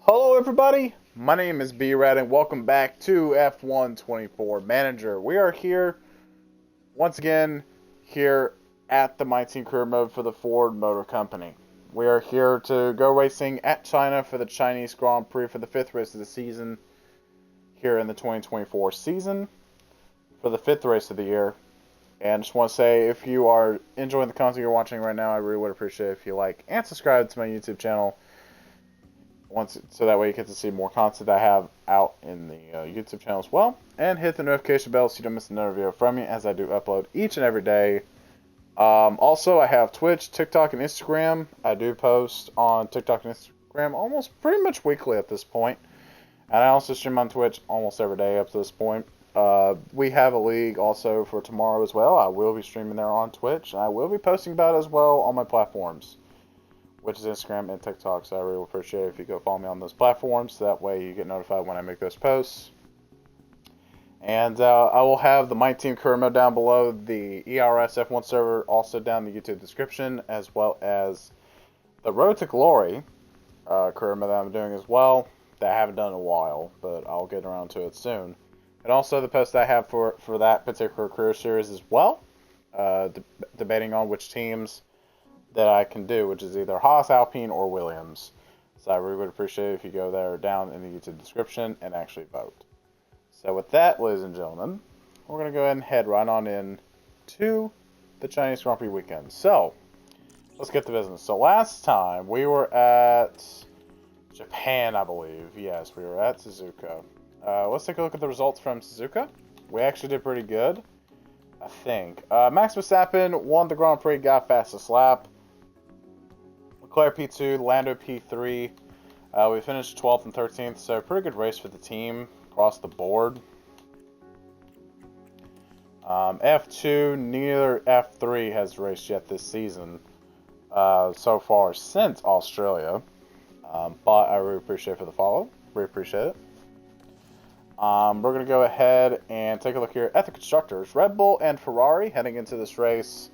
Hello everybody, my name is B-rad and welcome back to F124 Manager. We are here, once again, here at the My Team Career Mode for the Ford Motor Company. We are here to go racing at China for the Chinese Grand Prix for the 5th race of the season here in the 2024 season for the 5th race of the year. And I just want to say, if you are enjoying the content you're watching right now, I really would appreciate it if you like and subscribe to my YouTube channel. So that way you get to see more content I have out in the YouTube channel as well. And hit the notification bell so you don't miss another video from me, as I do upload each and every day. Also, I have Twitch, TikTok, and Instagram. I do post on TikTok and Instagram almost pretty much weekly at this point. And I also stream on Twitch almost every day up to this point. We have a league also for tomorrow as well. I will be streaming there on Twitch. And I will be posting about it as well on my platforms, which is Instagram and TikTok. So I really appreciate it if you go follow me on those platforms. So that way you get notified when I make those posts. And I will have the My Team Career Mode down below, the ERS F1 server also down in the YouTube description, as well as the Road to Glory career mode that I'm doing as well, that I haven't done in a while, but I'll get around to it soon. And also the post I have for that particular career series as well, debating on which teams that I can do, which is either Haas, Alpine, or Williams. So I really would appreciate it if you go there down in the YouTube description and actually vote. So with that, ladies and gentlemen, we're going to go ahead and head right on in to the Chinese Grand Prix weekend. So, let's get to business. So last time, we were at Japan, I believe. Yes, we were at Suzuka. Let's take a look at the results from Suzuka. We actually did pretty good, I think. Max Verstappen won the Grand Prix, got fastest lap. Leclerc P2, Lando P3. We finished 12th and 13th, so pretty good race for the team across the board. F2, neither F3 has raced yet this season so far since Australia. But I really appreciate it for the follow. Really appreciate it. We're going to go ahead and take a look here at the constructors. Red Bull and Ferrari heading into this race.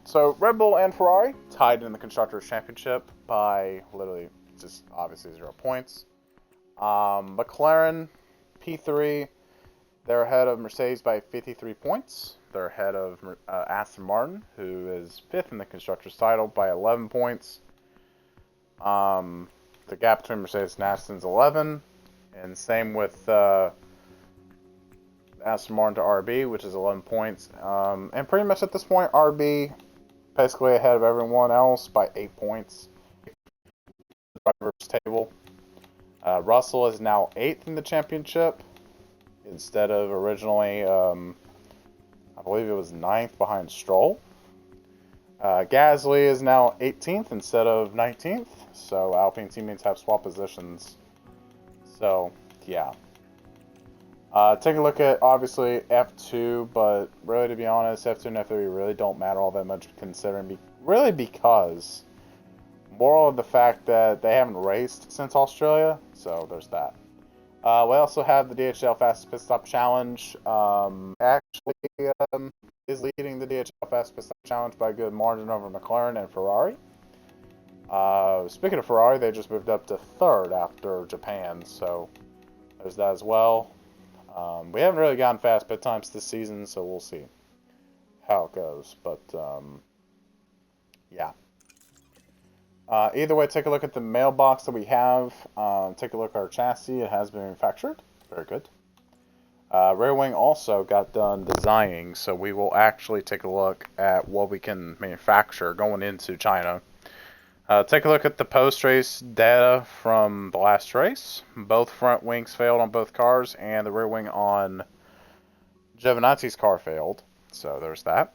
So Red Bull and Ferrari tied in the Constructors' Championship by literally just obviously 0 points. McLaren, P3, they're ahead of Mercedes by 53 points. They're ahead of Aston Martin, who is 5th in the Constructors' title, by 11 points. The gap between Mercedes and Aston is 11. And same with Aston Martin to RB, which is 11 points. And pretty much at this point, RB basically ahead of everyone else by 8 points. The drivers' table. Russell is now 8th in the championship instead of originally, I believe it was 9th behind Stroll. Gasly is now 18th instead of 19th, so Alpine teammates have swapped positions. So, yeah. Take a look at, obviously, F2, but really, to be honest, F2 and F3 really don't matter all that much considering, really because, moral of the fact that they haven't raced since Australia, so there's that. We also have the DHL Fastest Pit Stop Challenge. Actually, is leading the DHL Fastest Pit Stop Challenge by a good margin over McLaren and Ferrari. Speaking of Ferrari, they just moved up to 3rd after Japan, so there's that as well. We haven't really gotten fast pit times this season, so we'll see how it goes. But, yeah. Either way, take a look at the mailbox that we have. Take a look at our chassis. It has been manufactured. Very good. Rear wing also got done designing, so we will actually take a look at what we can manufacture going into China. Take a look at the post-race data from the last race. Both front wings failed on both cars, and the rear wing on Giovinazzi's car failed. So there's that.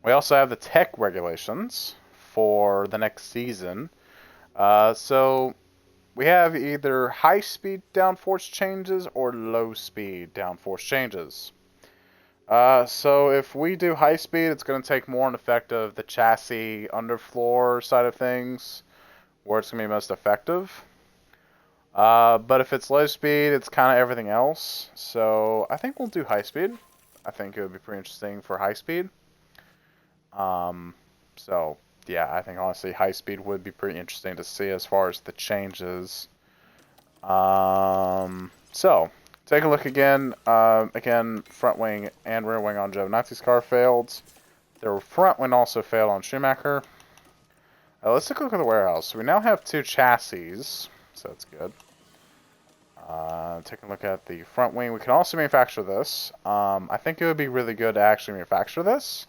We also have the tech regulations for the next season. So we have either high-speed downforce changes or low-speed downforce changes. So if we do high speed, it's going to take more in effect of the chassis underfloor side of things, where it's going to be most effective. But if it's low speed, it's kind of everything else. So I think we'll do high speed. I think it would be pretty interesting for high speed. So yeah, I think honestly high speed would be pretty interesting to see as far as the changes. So take a look again. Again, front wing and rear wing on Giovinazzi's car failed. The front wing also failed on Schumacher. Let's take a look at the warehouse. So we now have 2 chassis, so that's good. Taking a look at the front wing, we can also manufacture this. I think it would be really good to actually manufacture this.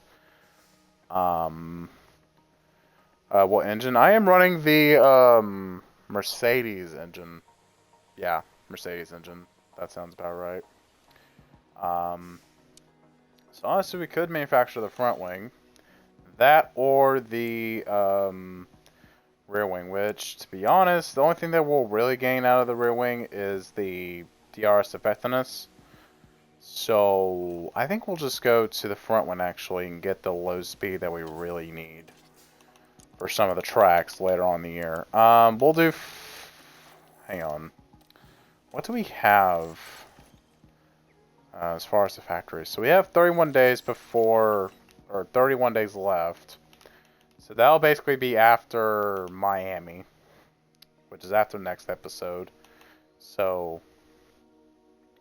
What engine? I am running the Mercedes engine. Yeah, Mercedes engine. That sounds about right. So honestly, we could manufacture the front wing. That or the rear wing, which, to be honest, the only thing that we'll really gain out of the rear wing is the DRS effectiveness. So I think we'll just go to the front one actually and get the low speed that we really need for some of the tracks later on in the year. We'll do... hang on. What do we have as far as the factory? So we have 31 days before, or 31 days left. So that'll basically be after Miami, which is after next episode. So,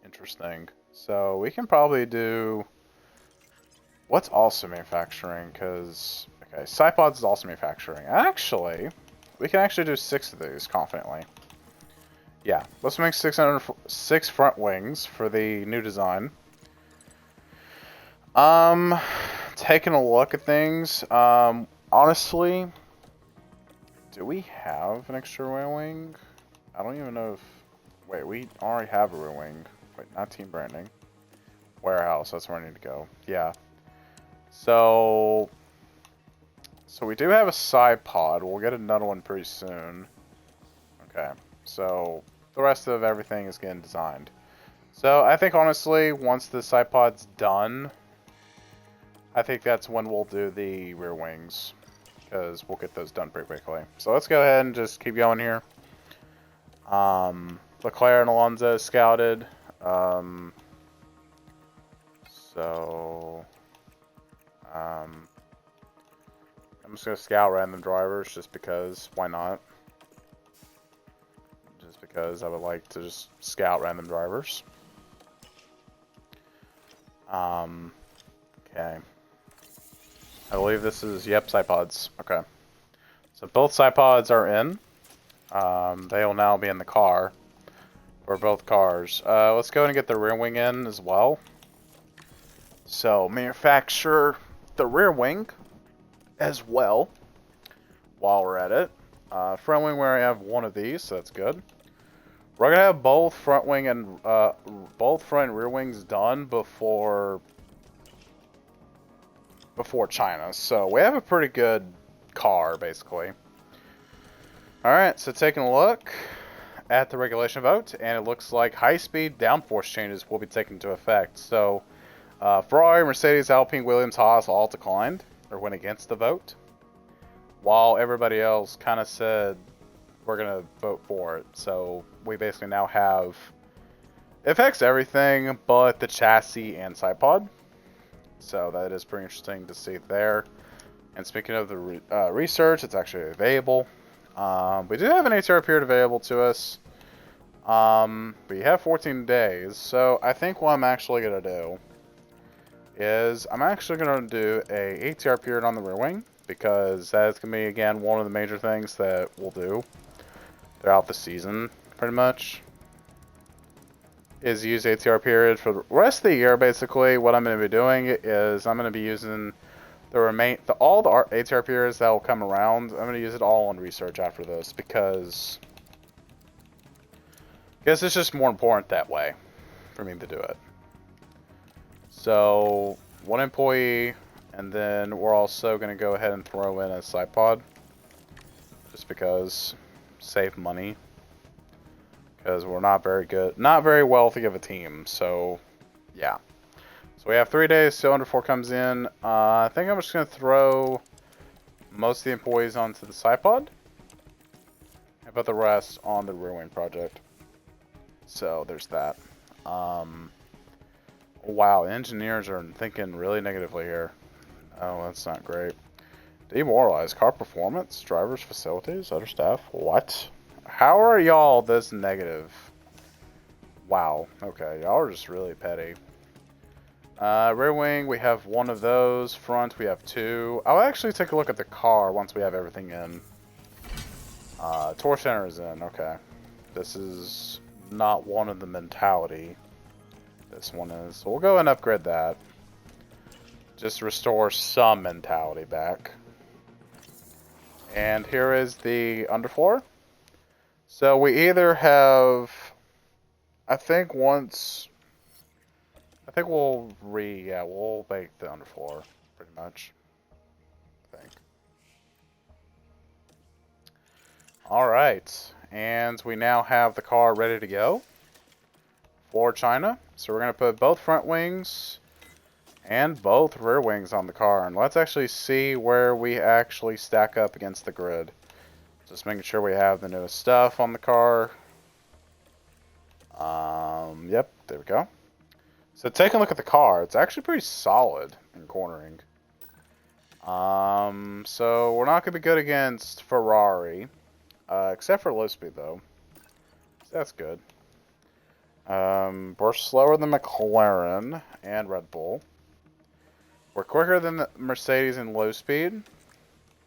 interesting. So we can probably do... what's also manufacturing? Because, okay, Sipods is also manufacturing. Actually, we can actually do 6 of these confidently. Yeah, let's make 6 front wings for the new design. Taking a look at things, honestly, do we have an extra rear wing? I don't even know if... wait, we already have a rear wing. Wait, not team branding. Warehouse, that's where I need to go. Yeah. So we do have a side pod. We'll get another one pretty soon. Okay, so the rest of everything is getting designed. So I think honestly, once the side pod's done, I think that's when we'll do the rear wings, because we'll get those done pretty quickly. So let's go ahead and just keep going here. Leclerc and Alonso scouted. I'm just going to scout random drivers just because, why not? Just because I would like to just scout random drivers. Okay. I believe this is, yep, Sipods. Okay. So both Sipods are in. They will now be in the car. For both cars. Let's go and get the rear wing in as well. So, manufacture the rear wing as well while we're at it. Front wing, where I have one of these, so that's good. We're gonna have both front wing and both front and rear wings done before China. So we have a pretty good car, basically. All right, so taking a look at the regulation vote, and it looks like high-speed downforce changes will be taken into effect. So, Ferrari, Mercedes, Alpine, Williams, Haas all declined or went against the vote, while everybody else kind of said we're gonna vote for it. So we basically now have, it affects everything but the chassis and side pod. So that is pretty interesting to see there. And speaking of the research, it's actually available. We do have an ATR period available to us. We have 14 days, so I think what I'm actually going to do is I'm actually going to do a ATR period on the rear wing, because that is going to be, again, one of the major things that we'll do throughout the season, pretty much, is use ATR period for the rest of the year. Basically, what I'm going to be doing is I'm going to be using all the ATR periods that will come around. I'm going to use it all on research after this, because it's just more important that way for me to do it. So, 1 employee, and then we're also going to go ahead and throw in a side pod, just because save money, because we're not very wealthy of a team. So yeah, so we have 3 days till under 4 comes in. I think I'm just going to throw most of the employees onto the side pod and put the rest on the rear wing project. So there's that. Wow, engineers are thinking really negatively here. Oh, that's not great. Demoralized. Car performance, drivers, facilities, other staff. What? How are y'all this negative? Wow. Okay, y'all are just really petty. Rear wing, we have one of those. Front, we have two. I'll actually take a look at the car once we have everything in. Torque center is in. Okay. This is not one of the mentality. This one is. So we'll go and upgrade that. Just restore some mentality back. And here is the underfloor. So we either have, I think we'll we'll make the underfloor, pretty much. I think. Alright, and we now have the car ready to go for China. So we're going to put both front wings and both rear wings on the car. And let's actually see where we actually stack up against the grid. Just making sure we have the newest stuff on the car. Yep, there we go. So take a look at the car. It's actually pretty solid in cornering. So we're not going to be good against Ferrari. Except for low speed, though. So that's good. We're slower than McLaren and Red Bull. We're quicker than the Mercedes in low speed.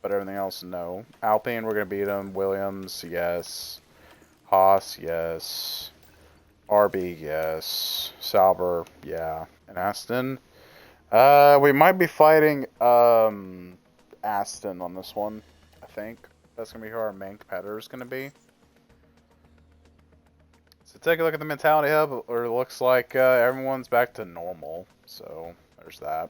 But everything else, no. Alpine, we're going to beat them. Williams, yes. Haas, yes. RB, yes. Sauber, yeah. And Aston. We might be fighting Aston on this one, I think. That's going to be who our main competitor is going to be. So take a look at the mentality hub. It looks like everyone's back to normal. So there's that.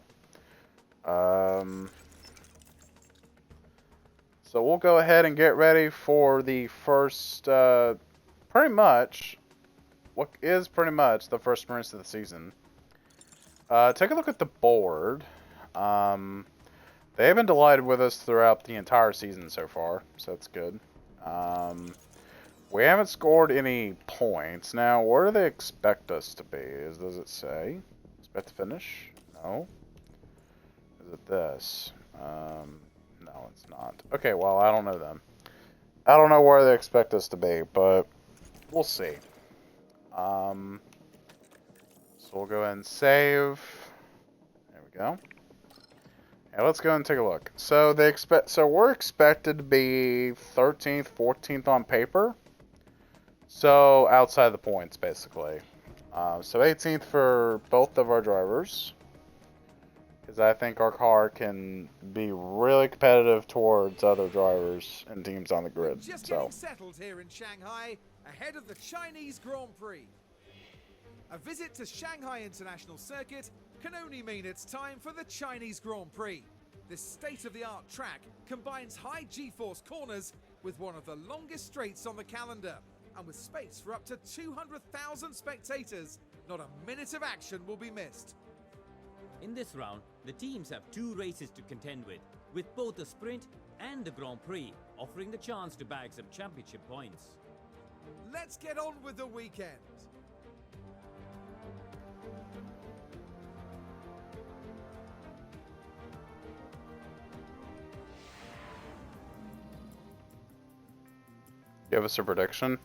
So we'll go ahead and get ready for the first, pretty much, what is pretty much the first sprint of the season. Take a look at the board. They have been delighted with us throughout the entire season so far, so that's good. We haven't scored any points. Now, where do they expect us to be? Does it say? Expect to finish? No. Is it this? No, it's not. Okay, well, I don't know then. I don't know where they expect us to be, but we'll see. So we'll go ahead and save. There we go. Yeah, let's go and take a look. So we're expected to be 13th, 14th on paper. So outside the points, basically. So 18th for both of our drivers. Because I think our car can be really competitive towards other drivers and teams on the grid. Just getting settled here in Shanghai, ahead of the Chinese Grand Prix. A visit to Shanghai International Circuit can only mean it's time for the Chinese Grand Prix. This state-of-the-art track combines high G-force corners with one of the longest straights on the calendar, and with space for up to 200,000 spectators, not a minute of action will be missed. In this round, the teams have two races to contend with both the Sprint and the Grand Prix offering the chance to bag some championship points. Let's get on with the weekend. Give us a prediction.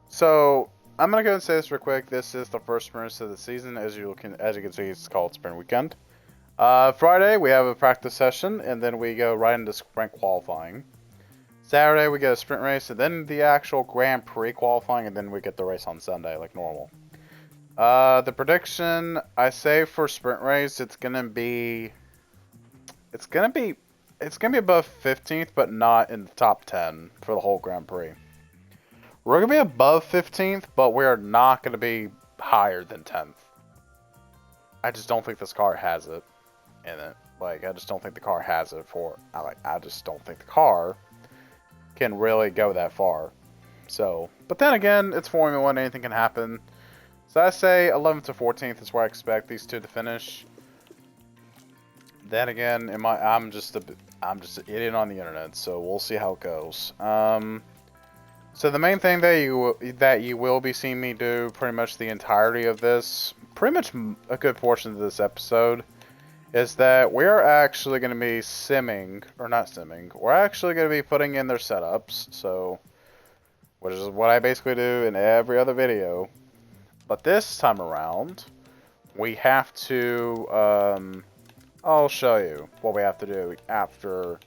So I'm gonna go and say this real quick. This is the first sprint of the season. As you can see, it's called Sprint Weekend. Friday we have a practice session, and then we go right into sprint qualifying. Saturday we get a sprint race, and then the actual Grand Prix qualifying, and then we get the race on Sunday like normal. The prediction I say for sprint race, it's gonna be above 15th, but not in the top 10 for the whole Grand Prix. We're going to be above 15th, but we are not going to be higher than 10th. I just don't think this car has it in it. Like, I just don't think the car has it for... I just don't think the car can really go that far. So, but then again, it's Formula 1, anything can happen. So I say 11th to 14th is where I expect these two to finish. Then again, I'm just an idiot on the internet, so we'll see how it goes. So the main thing that you will be seeing me do pretty much the entirety of this, pretty much a good portion of this episode, is that we're actually going to be simming, or not simming, we're actually going to be putting in their setups, so, which is what I basically do in every other video. But this time around, we have to, I'll show you what we have to do after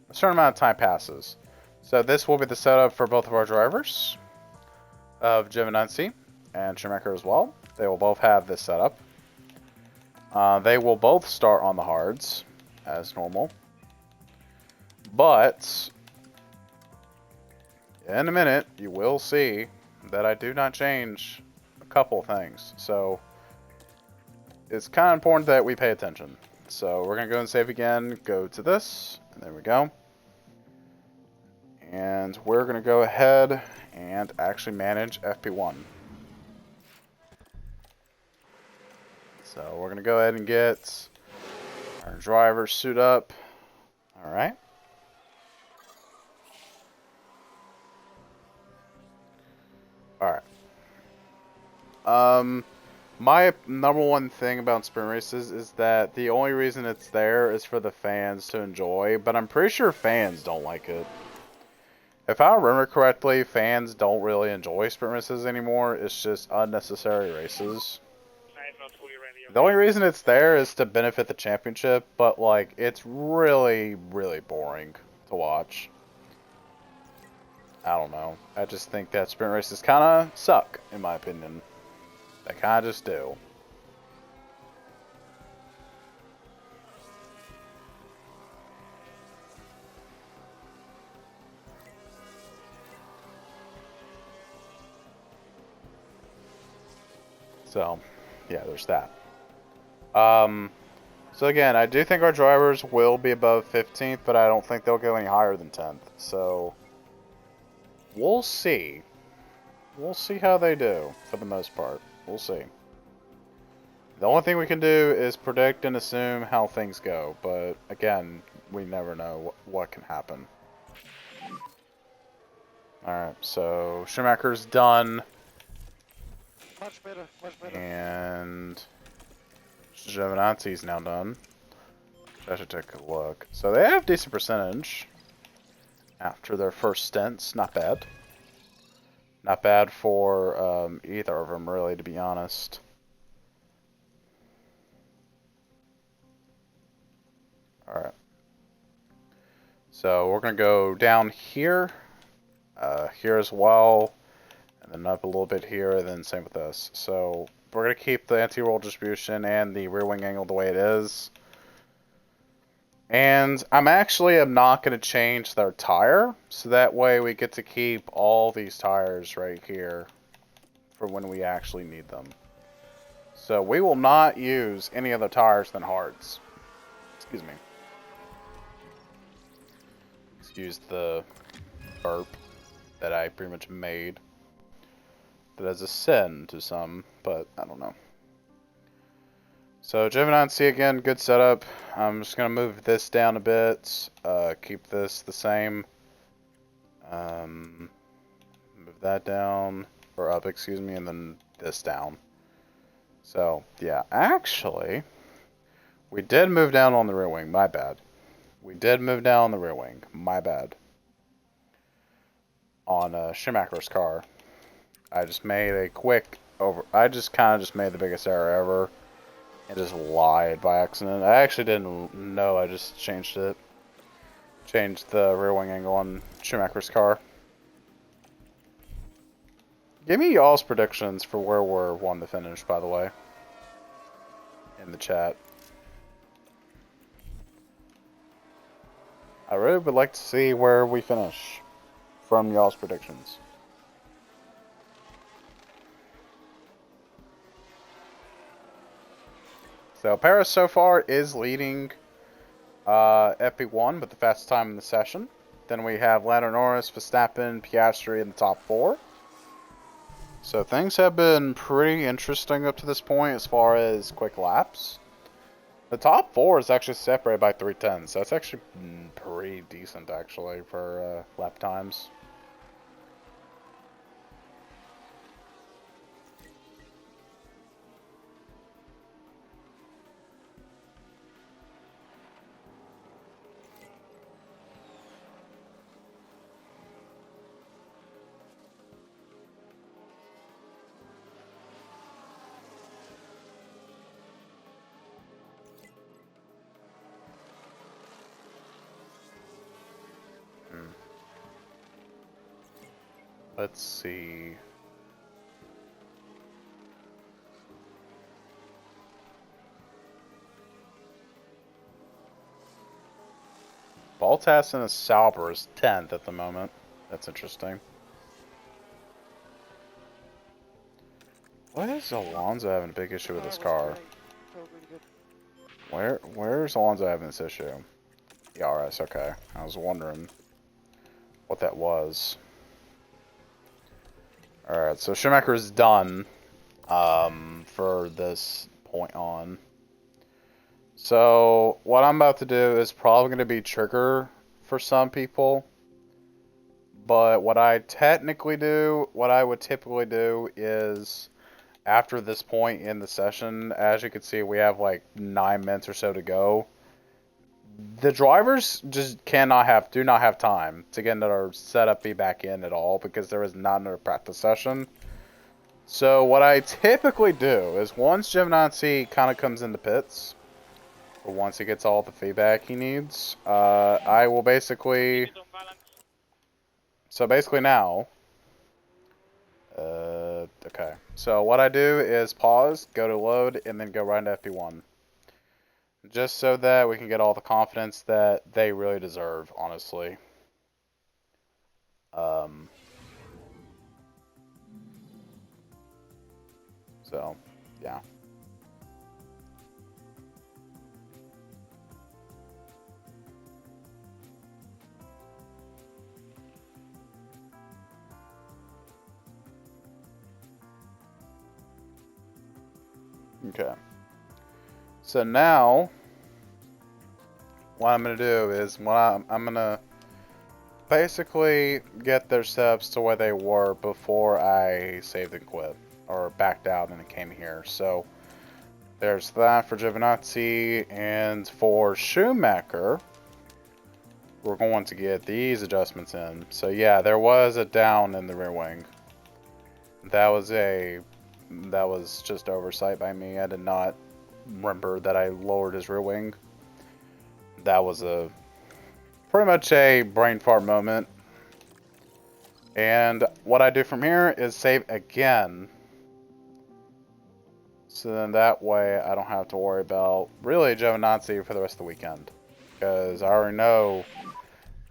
a certain amount of time passes. So this will be the setup for both of our drivers, of Giovinazzi and Schumacher as well. They will both have this setup. They will both start on the hards, as normal. But, in a minute, you will see that I do not change a couple things. So, it's kind of important that we pay attention. So, we're going to go and save again, go to this, and there we go. And we're going to go ahead and actually manage FP1. So we're going to go ahead and get our driver suit up. Alright. Alright. My number one thing about sprint races is that the only reason it's there is for the fans to enjoy, but I'm pretty sure fans don't like it. If I remember correctly, fans don't really enjoy sprint races anymore. It's just unnecessary races. The only reason it's there is to benefit the championship, but like it's really, really boring to watch. I don't know. I just think that sprint races kind of suck, in my opinion. They kind of just do. So, yeah, there's that. So again, I do think our drivers will be above 15th, but I don't think they'll go any higher than 10th. So, we'll see. We'll see how they do, for the most part. We'll see. The only thing we can do is predict and assume how things go, but again, we never know what can happen. Alright, so Schumacher's done. Much better, much better. And Giovinazzi's now done. I should take a look. So they have decent percentage after their first stints. Not bad. Not bad for either of them, really, to be honest. Alright. So we're going to go down here. Here as well. And then up a little bit here, and then same with this. So we're going to keep the anti-roll distribution and the rear wing angle the way it is. And I'm not going to change their tire, so that way we get to keep all these tires right here for when we actually need them. So we will not use any other tires than hards. Excuse me. Excuse the burp that I pretty much made. That is a sin to some, but I don't know. So Giovinazzi again, good setup. I'm just gonna move this down a bit. Keep this the same. Move that down or up, excuse me, and then this down. So yeah, actually, we did move down on the rear wing. My bad. We did move down on the rear wing. My bad. On Schumacher's car. I just made a quick I just kind of just made the biggest error ever. And just lied by accident. I actually didn't know, I just changed it. Changed the rear wing angle on Schumacher's car. Give me y'all's predictions for where we're one to finish, by the way. In the chat. I really would like to see where we finish from y'all's predictions. So Paris so far is leading FP1 with the fastest time in the session. Then we have Lando Norris, Verstappen, Piastri in the top 4. So things have been pretty interesting up to this point as far as quick laps. The top 4 is actually separated by 3:10, so that's actually pretty decent actually for lap times. let's see. Baltas and a Sauber is 10th at the moment. That's interesting. Why is Alonso having a big issue with his car? Where's Alonso having this issue? The RS, okay. I was wondering what that was. Alright, so Schumacher is done for this point on. So what I'm about to do is probably going to be trigger for some people. But what I would typically do is after this point in the session, as you can see, we have like 9 minutes or so to go. The drivers just do not have time to get their setup back in at all because there is not another practice session. So what I typically do is once Giovinazzi kind of comes into pits, or once he gets all the feedback he needs, I will basically... So basically now... okay. So what I do is pause, go to load, and then go right into FP1. Just so that we can get all the confidence that they really deserve, honestly. So, yeah. Okay. So now, what I'm going to do is I'm going to basically get their setups to where they were before I saved and quit, or backed out and came here. So there's that for Giovinazzi, and for Schumacher, we're going to get these adjustments in. So yeah, there was a down in the rear wing. That was just oversight by me. I did not remember that I lowered his rear wing. That was pretty much a brain fart moment. And what I do from here is save again. So then that way I don't have to worry about really Giovinazzi for the rest of the weekend. Because I already know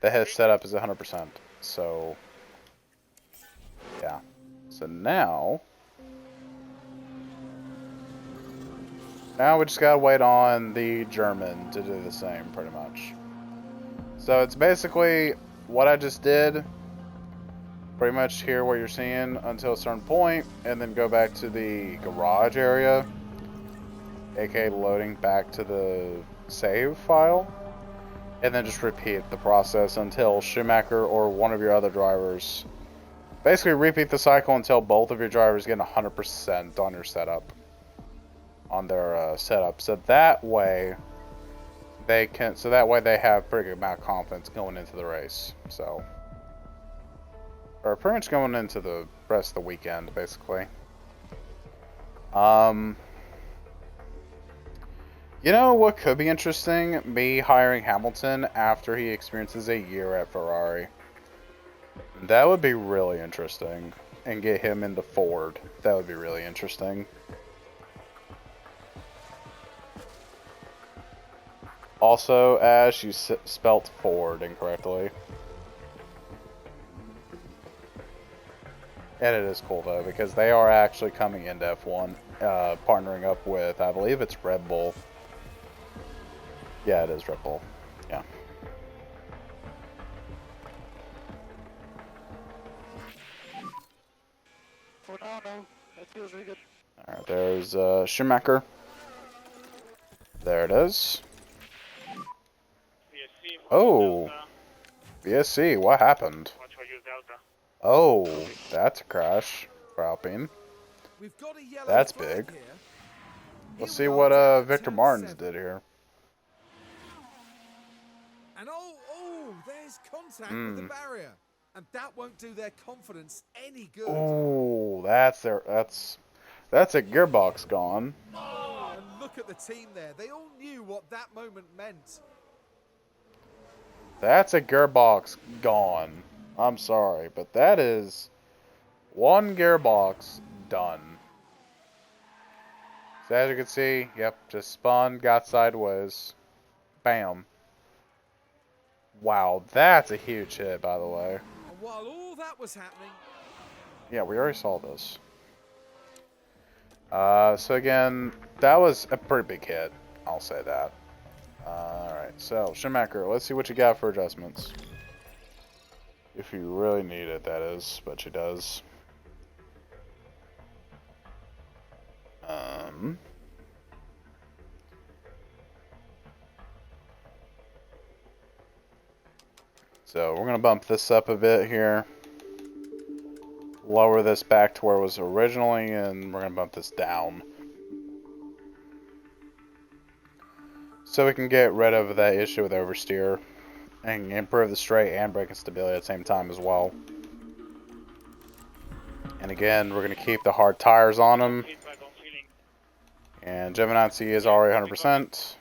that his setup is 100%. So, yeah. So now we just gotta wait on the German to do the same, pretty much. So it's basically what I just did. Pretty much here what you're seeing until a certain point, and then go back to the garage area, aka loading back to the save file, and then just repeat the process until Schumacher or one of your other drivers, basically repeat the cycle until both of your drivers get 100% on your setup, on their setup, so that way they have pretty good amount of confidence going into the race. So, or pretty much going into the rest of the weekend, basically. You know what could be interesting? Me hiring Hamilton after he experiences a year at Ferrari. That would be really interesting. And get him into Ford. That would be really interesting. Also, Ash, you spelt Ford incorrectly. And it is cool, though, because they are actually coming into F1, partnering up with, I believe it's Red Bull. Yeah, it is Red Bull. Yeah. For now, no. That feels really good. Alright, there's Schumacher. There it is. Oh! BSC, what happened? Oh, that's a crash for Alpine. We've got a yellow That's flag big. here. Let's He'll see go what down Victor turn Martins 7. did here. And oh, there's contact with the barrier. And that won't do their confidence any good. Oh, that's a gearbox gone. And look at the team there. They all knew what that moment meant. That's a gearbox gone. I'm sorry, but that is One gearbox, done. So as you can see, yep, just spun, got sideways. Bam. Wow, that's a huge hit, by the way. And while all that was happening, Yeah, we already saw this. So again, that was a pretty big hit. I'll say that. Alright, so, Schumacher, let's see what you got for adjustments. If you really need it, that is, but she does. So, we're going to bump this up a bit here. Lower this back to where it was originally, and we're going to bump this down. So we can get rid of that issue with oversteer. And improve the straight and braking stability at the same time as well. And again, we're going to keep the hard tires on them. And Giovinazzi is already 100%.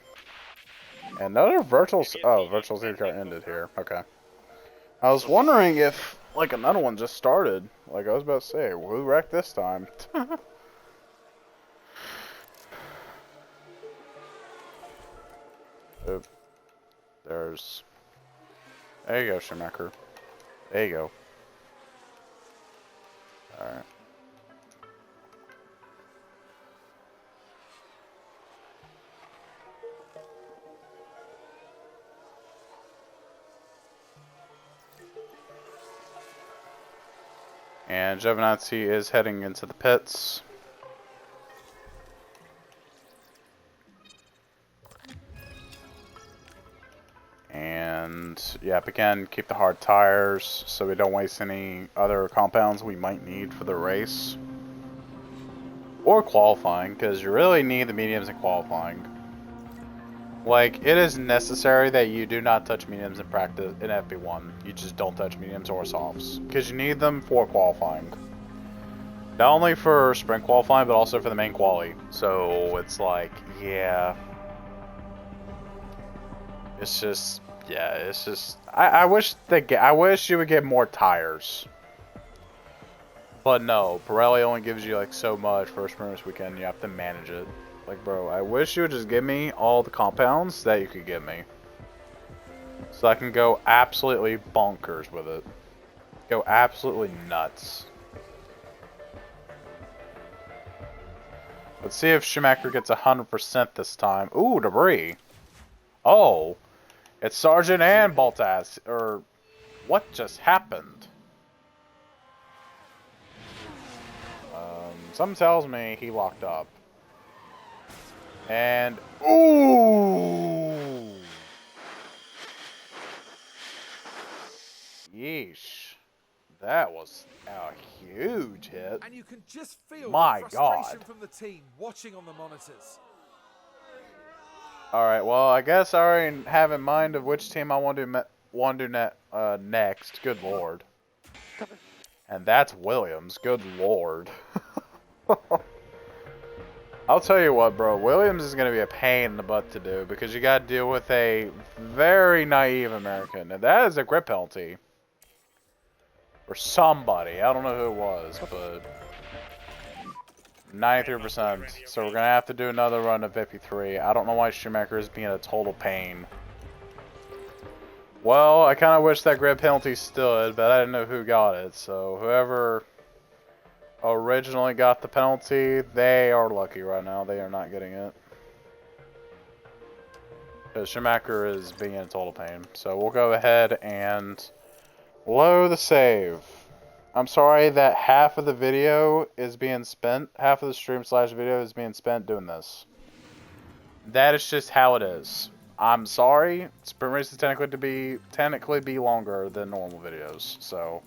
And another virtual... Oh, virtual safety car ended here. Okay. I was wondering if, like, another one just started. Like, I was about to say, who wrecked this time? Oop. There's... There you go, Schumacher. There you go. Alright. And Giovinazzi is heading into the pits. And, yep, again, keep the hard tires so we don't waste any other compounds we might need for the race. Or qualifying, because you really need the mediums in qualifying. Like, it is necessary that you do not touch mediums in practice in FP1. You just don't touch mediums or softs. Because you need them for qualifying. Not only for sprint qualifying, but also for the main quali. So, it's like, yeah... It's just, yeah, it's just. I wish you would get more tires. But no, Pirelli only gives you like so much for a sprint race weekend. You have to manage it. Like, bro, I wish you would just give me all the compounds that you could give me, so I can go absolutely bonkers with it. Go absolutely nuts. Let's see if Schumacher gets 100% this time. Ooh, debris. Oh. It's Sargent and Baltas, or what just happened? Something tells me he locked up. And, ooh! Yeesh. That was a huge hit. and you can just feel My the frustration God. from the team watching on the monitors. Alright, well, I guess I already have in mind of which team I want to do next. Good lord. And that's Williams. Good lord. I'll tell you what, bro. Williams is going to be a pain in the butt to do because you got to deal with a very naive American. And that is a grip penalty. For somebody. I don't know who it was, but... 93%. So we're going to have to do another run of FP3. I don't know why Schumacher is being a total pain. Well, I kind of wish that grid penalty stood, but I didn't know who got it. So whoever originally got the penalty, they are lucky right now. They are not getting it. Because Schumacher is being a total pain. So we'll go ahead and load the save. I'm sorry that half of the video is being spent, half of the stream / video is being spent doing this. That is just how it is. I'm sorry. Sprint races technically be longer than normal videos. So,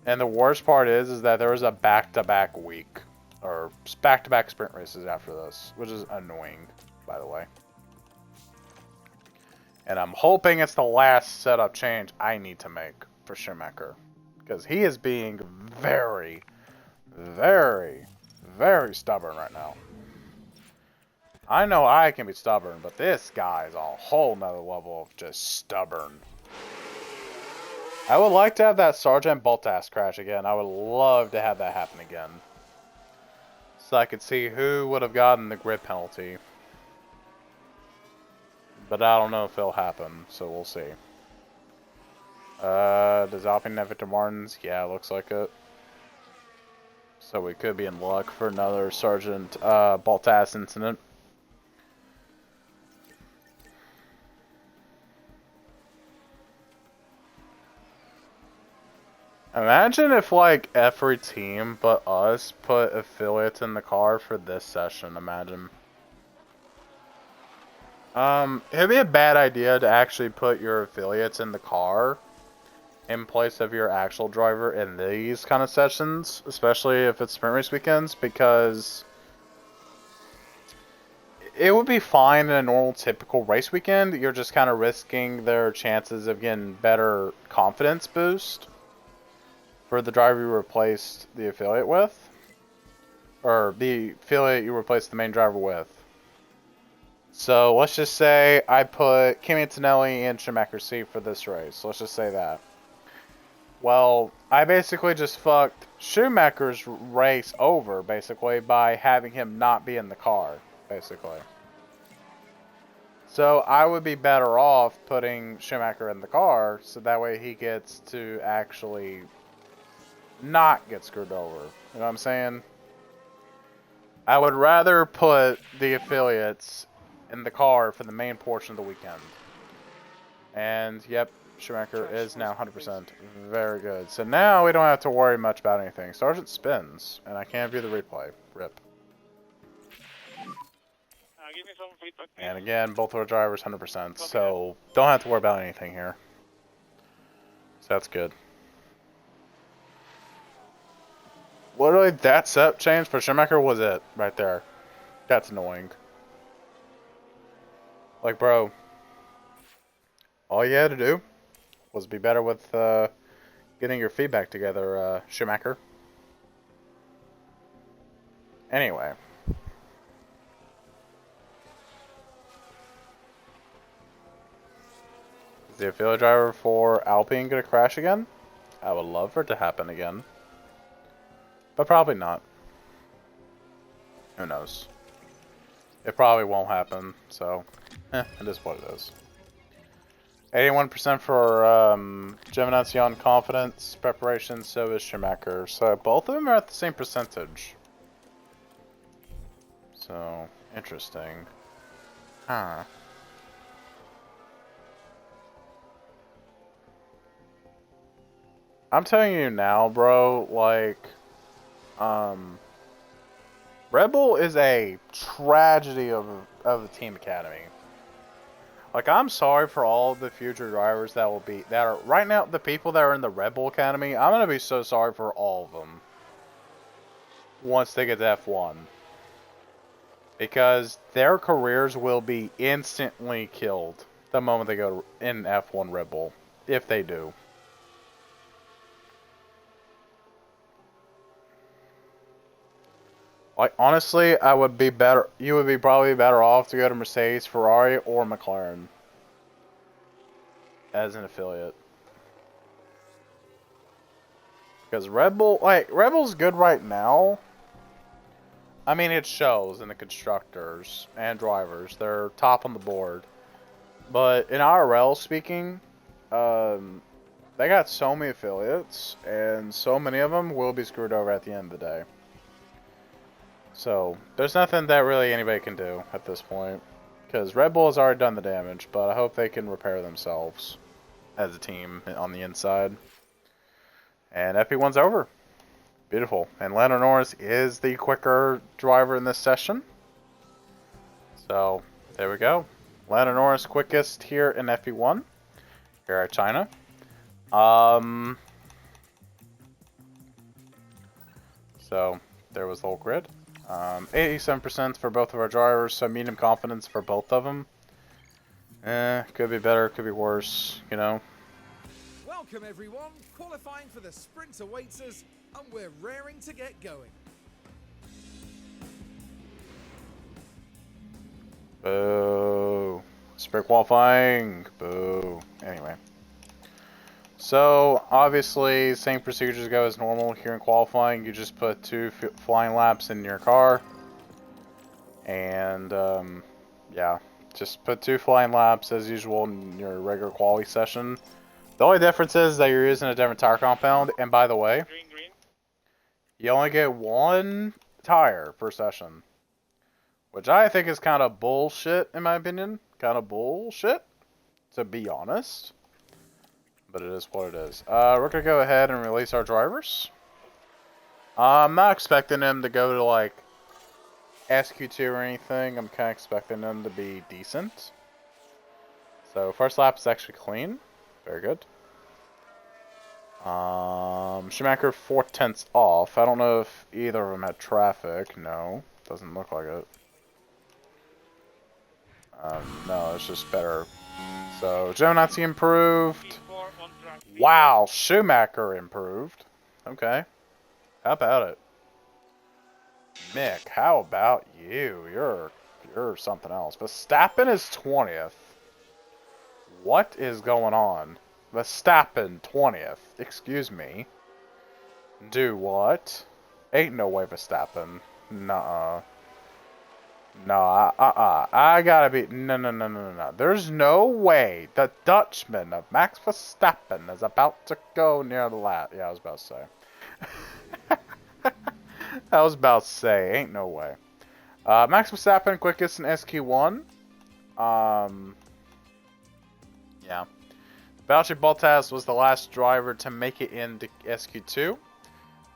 and the worst part is that there was a back-to-back week, or back-to-back sprint races after this, which is annoying, by the way. And I'm hoping it's the last setup change I need to make for Schumacher. Because he is being very, very, very stubborn right now. I know I can be stubborn, but this guy is a whole nother level of just stubborn. I would like to have that Sergeant Baltas crash again. I would love to have that happen again. So I could see who would have gotten the grid penalty. But I don't know if it'll happen, so we'll see. Does Alpine have Victor Martins? Yeah, looks like it. So we could be in luck for another Sergeant Baltas incident. Imagine if, like, every team but us put affiliates in the car for this session, imagine. It'd be a bad idea to actually put your affiliates in the car in place of your actual driver in these kind of sessions, especially if it's sprint race weekends, because it would be fine in a normal, typical race weekend. You're just kind of risking their chances of getting better confidence boost for the driver you replaced the affiliate with, or the affiliate you replaced the main driver with. So let's just say I put Kimi Antonelli in Schumacher's seat for this race. Let's just say that. Well, I basically just fucked Schumacher's race over, basically, by having him not be in the car, basically. So I would be better off putting Schumacher in the car, so that way he gets to actually not get screwed over. You know what I'm saying? I would rather put the affiliates in the car for the main portion of the weekend. And, yep, Schumacher is now 100%. Very good. So now we don't have to worry much about anything. Sergeant spins, and I can't view the replay. Rip. Give me some feedback, please. And again, both of our drivers 100%, so don't have to worry about anything here. So that's good. Literally, that step change for Schumacher was it, right there. That's annoying. Like, bro, all you had to do was be better with getting your feedback together, Schumacher. Anyway. Is the affiliate driver for Alpine going to crash again? I would love for it to happen again. But probably not. Who knows? It probably won't happen, so it is what it is. 81% for Giovinazzi confidence, preparation, so is Schumacher. So both of them are at the same percentage. So, interesting. Huh. I'm telling you now, bro, like, Red Bull is a tragedy of the team academy. Like, I'm sorry for all the future drivers that are right now, the people that are in the Red Bull Academy. I'm gonna be so sorry for all of them once they get to F1, because their careers will be instantly killed the moment they go in F1 Red Bull, if they do. Like, honestly, I would be better. You would be probably better off to go to Mercedes, Ferrari, or McLaren as an affiliate. Because Red Bull's good right now. I mean, it shows in the constructors and drivers. They're top on the board. But in IRL speaking, they got so many affiliates, and so many of them will be screwed over at the end of the day. So, there's nothing that really anybody can do at this point. Because Red Bull has already done the damage, but I hope they can repair themselves as a team on the inside. And FP1's over. Beautiful. And Lando Norris is the quicker driver in this session. So, there we go. Lando Norris quickest here in FP1. Here at China. So, there was the whole grid. 87% for both of our drivers, so medium confidence for both of them. Could be better, could be worse, you know. Welcome everyone, qualifying for the sprint awaits us, and we're raring to get going. Boo. Sprint qualifying. Boo. Anyway. So, obviously, same procedures go as normal here in qualifying. You just put 2 flying laps in your car. And, yeah. Just put 2 flying laps as usual in your regular quality session. The only difference is that you're using a different tire compound. And by the way, Green, green. you only get 1 tire per session. Which I think is kind of bullshit, in my opinion. Kind of bullshit, to be honest. But it is what it is. We're going to go ahead and release our drivers. I'm not expecting them to go to, like, SQ2 or anything. I'm kind of expecting them to be decent. So, first lap is actually clean. Very good. Schumacher 4/10 off. I don't know if either of them had traffic. No, doesn't look like it. No, it's just better. So, Giovinazzi improved. P4 on track. Wow, Schumacher improved. Okay. How about it? Mick, how about you? You're something else. Verstappen is 20th. What is going on? Verstappen 20th. Excuse me. Do what? Ain't no way Verstappen. Nuh-uh. No, I gotta be... No. There's no way the Dutchman of Max Verstappen is about to go near the lap. Yeah, I was about to say. I was about to say, ain't no way. Max Verstappen, quickest in SQ1. Yeah. Valtteri Bottas was the last driver to make it into SQ2.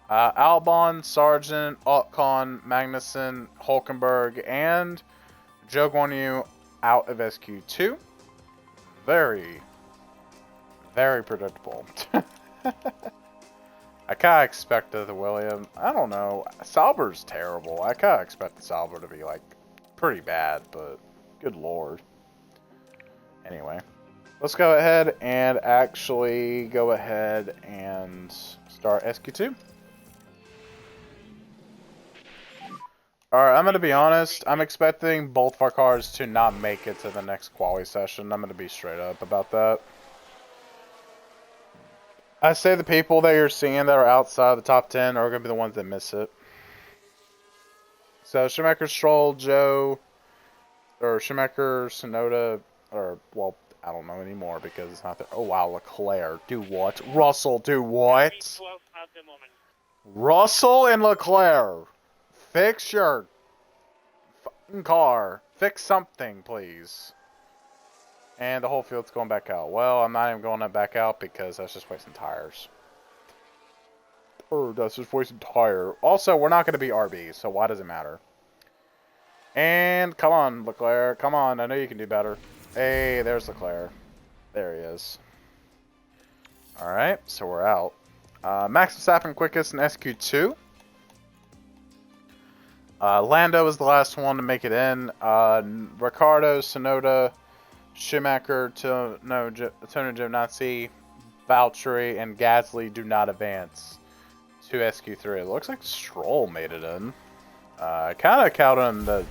Albon, Sargent, Ocon, Magnussen, Hulkenberg, and Zhou Guanyu out of SQ2. Very, very predictable. I kind of expected the Williams. I don't know. Sauber's terrible. I kind of expected Sauber to be, like, pretty bad, but good lord. Anyway, let's go ahead and actually go ahead and start SQ2. Alright, I'm going to be honest. I'm expecting both of our cars to not make it to the next quali session. I'm going to be straight up about that. I say the people that you're seeing that are outside the top 10 are going to be the ones that miss it. So, Schumacher, Stroll, Joe, or Schumacher, Sonoda, or, well, I don't know anymore because it's not there. Oh, wow, Leclerc. Do what? Russell, do what? P12 at the moment. Russell and Leclerc. Fix your fucking car. Fix something, please. And the whole field's going back out. Well, I'm not even going back out because that's just wasting tires. That's just wasting tire. Also, we're not going to be RB, so why does it matter? And come on, Leclerc. Come on, I know you can do better. Hey, there's Leclerc. There he is. Alright, so we're out. Max Verstappen quickest in SQ2. Lando was the last one to make it in. Ricciardo, Sonoda, Schumacher, Tony Giovinazzi, Valtteri, and Gasly do not advance to SQ3. It looks like Stroll made it in. I kind of count him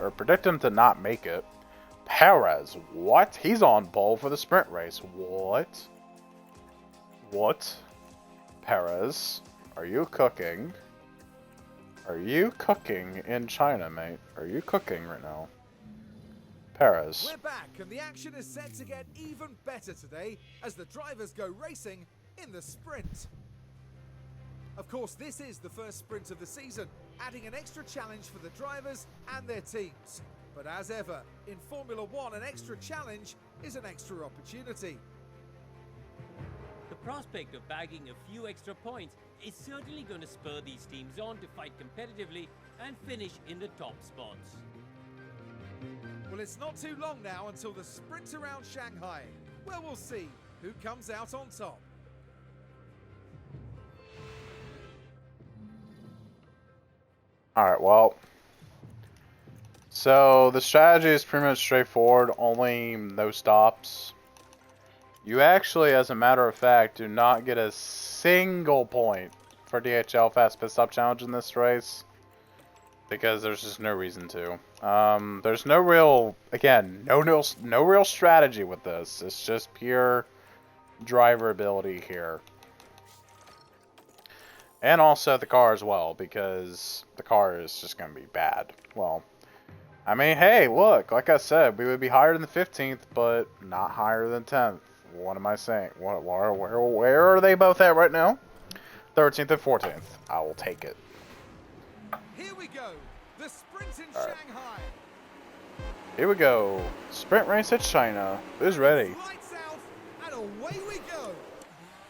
or predict him to not make it. Perez, what? He's on pole for the sprint race. What? What? Perez, are you cooking? Are you cooking in China, mate? Are you cooking right now? Perez. We're back, and the action is set to get even better today as the drivers go racing in the sprint. Of course, this is the first sprint of the season, adding an extra challenge for the drivers and their teams. But as ever, in Formula One, an extra challenge is an extra opportunity. The prospect of bagging a few extra points is certainly going to spur these teams on to fight competitively and finish in the top spots. Well, it's not too long now until the sprint around Shanghai, where we'll see who comes out on top. Alright, well. So, the strategy is pretty much straightforward, only no stops. You actually, as a matter of fact, do not get a single point for DHL Fast Pit Stop Challenge in this race. Because there's just no reason to. There's no real, again, no real strategy with this. It's just pure driver ability here. And also the car as well, because the car is just going to be bad. Well, I mean, hey, look, like I said, we would be higher than the 15th, but not higher than 10th. What am I saying? Where are they both at right now? 13th and 14th. I will take it. Here we go. The sprint in All right. Shanghai. Here we go. Sprint race at China. Who's ready? Lights out and away we go.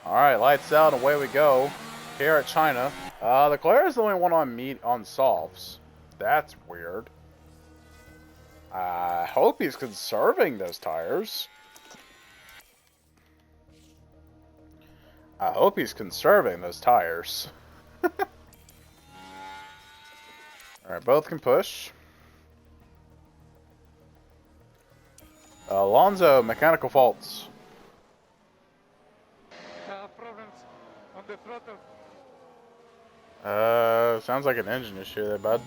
Alright, lights out, away we go. Here at China. Leclerc is the only one on softs. That's weird. I hope he's conserving those tires. I hope he's conserving those tires. Alright, both can push. Alonso, mechanical faults. Problems on the throttle. Sounds like an engine issue there, bud.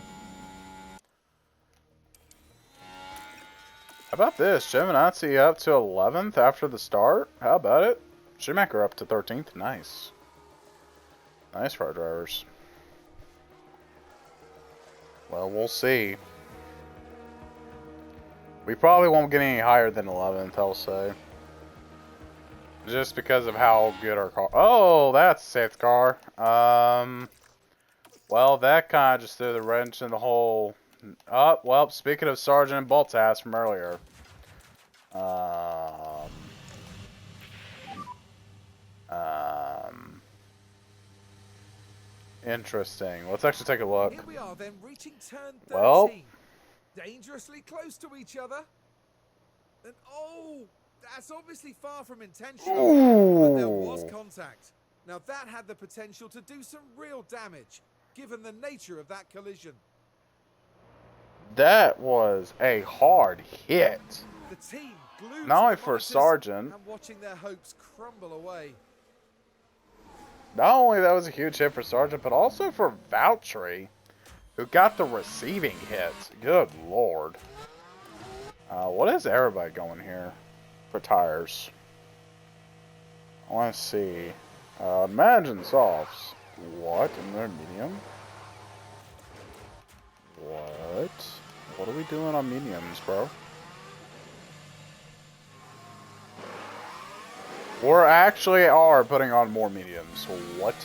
How about this? Giovinazzi up to 11th after the start? How about it? Schumacher up to 13th. Nice. Nice for our drivers. Well, we'll see. We probably won't get any higher than 11th, I'll say. Just because of how good our car... Oh, that's a safe car. Well, that kind of just threw the wrench in the whole... Oh, well, speaking of Sargent and Bottas from earlier. Interesting. Let's actually take a look. Here we are then, reaching turn 13. Well... Dangerously close to each other. And oh, that's obviously far from intentional. But there was contact. Now that had the potential to do some real damage, given the nature of that collision. That was a hard hit. The team glued Not to only the for monitors Sargent. and watching their hopes crumble away. Not only that was a huge hit for Sargent, but also for Valtteri, who got the receiving hit. Good lord. What is everybody going here for tires? I want to see. Imagine softs. What? In their medium? What? What are we doing on mediums, bro? We're actually are putting on more mediums. What?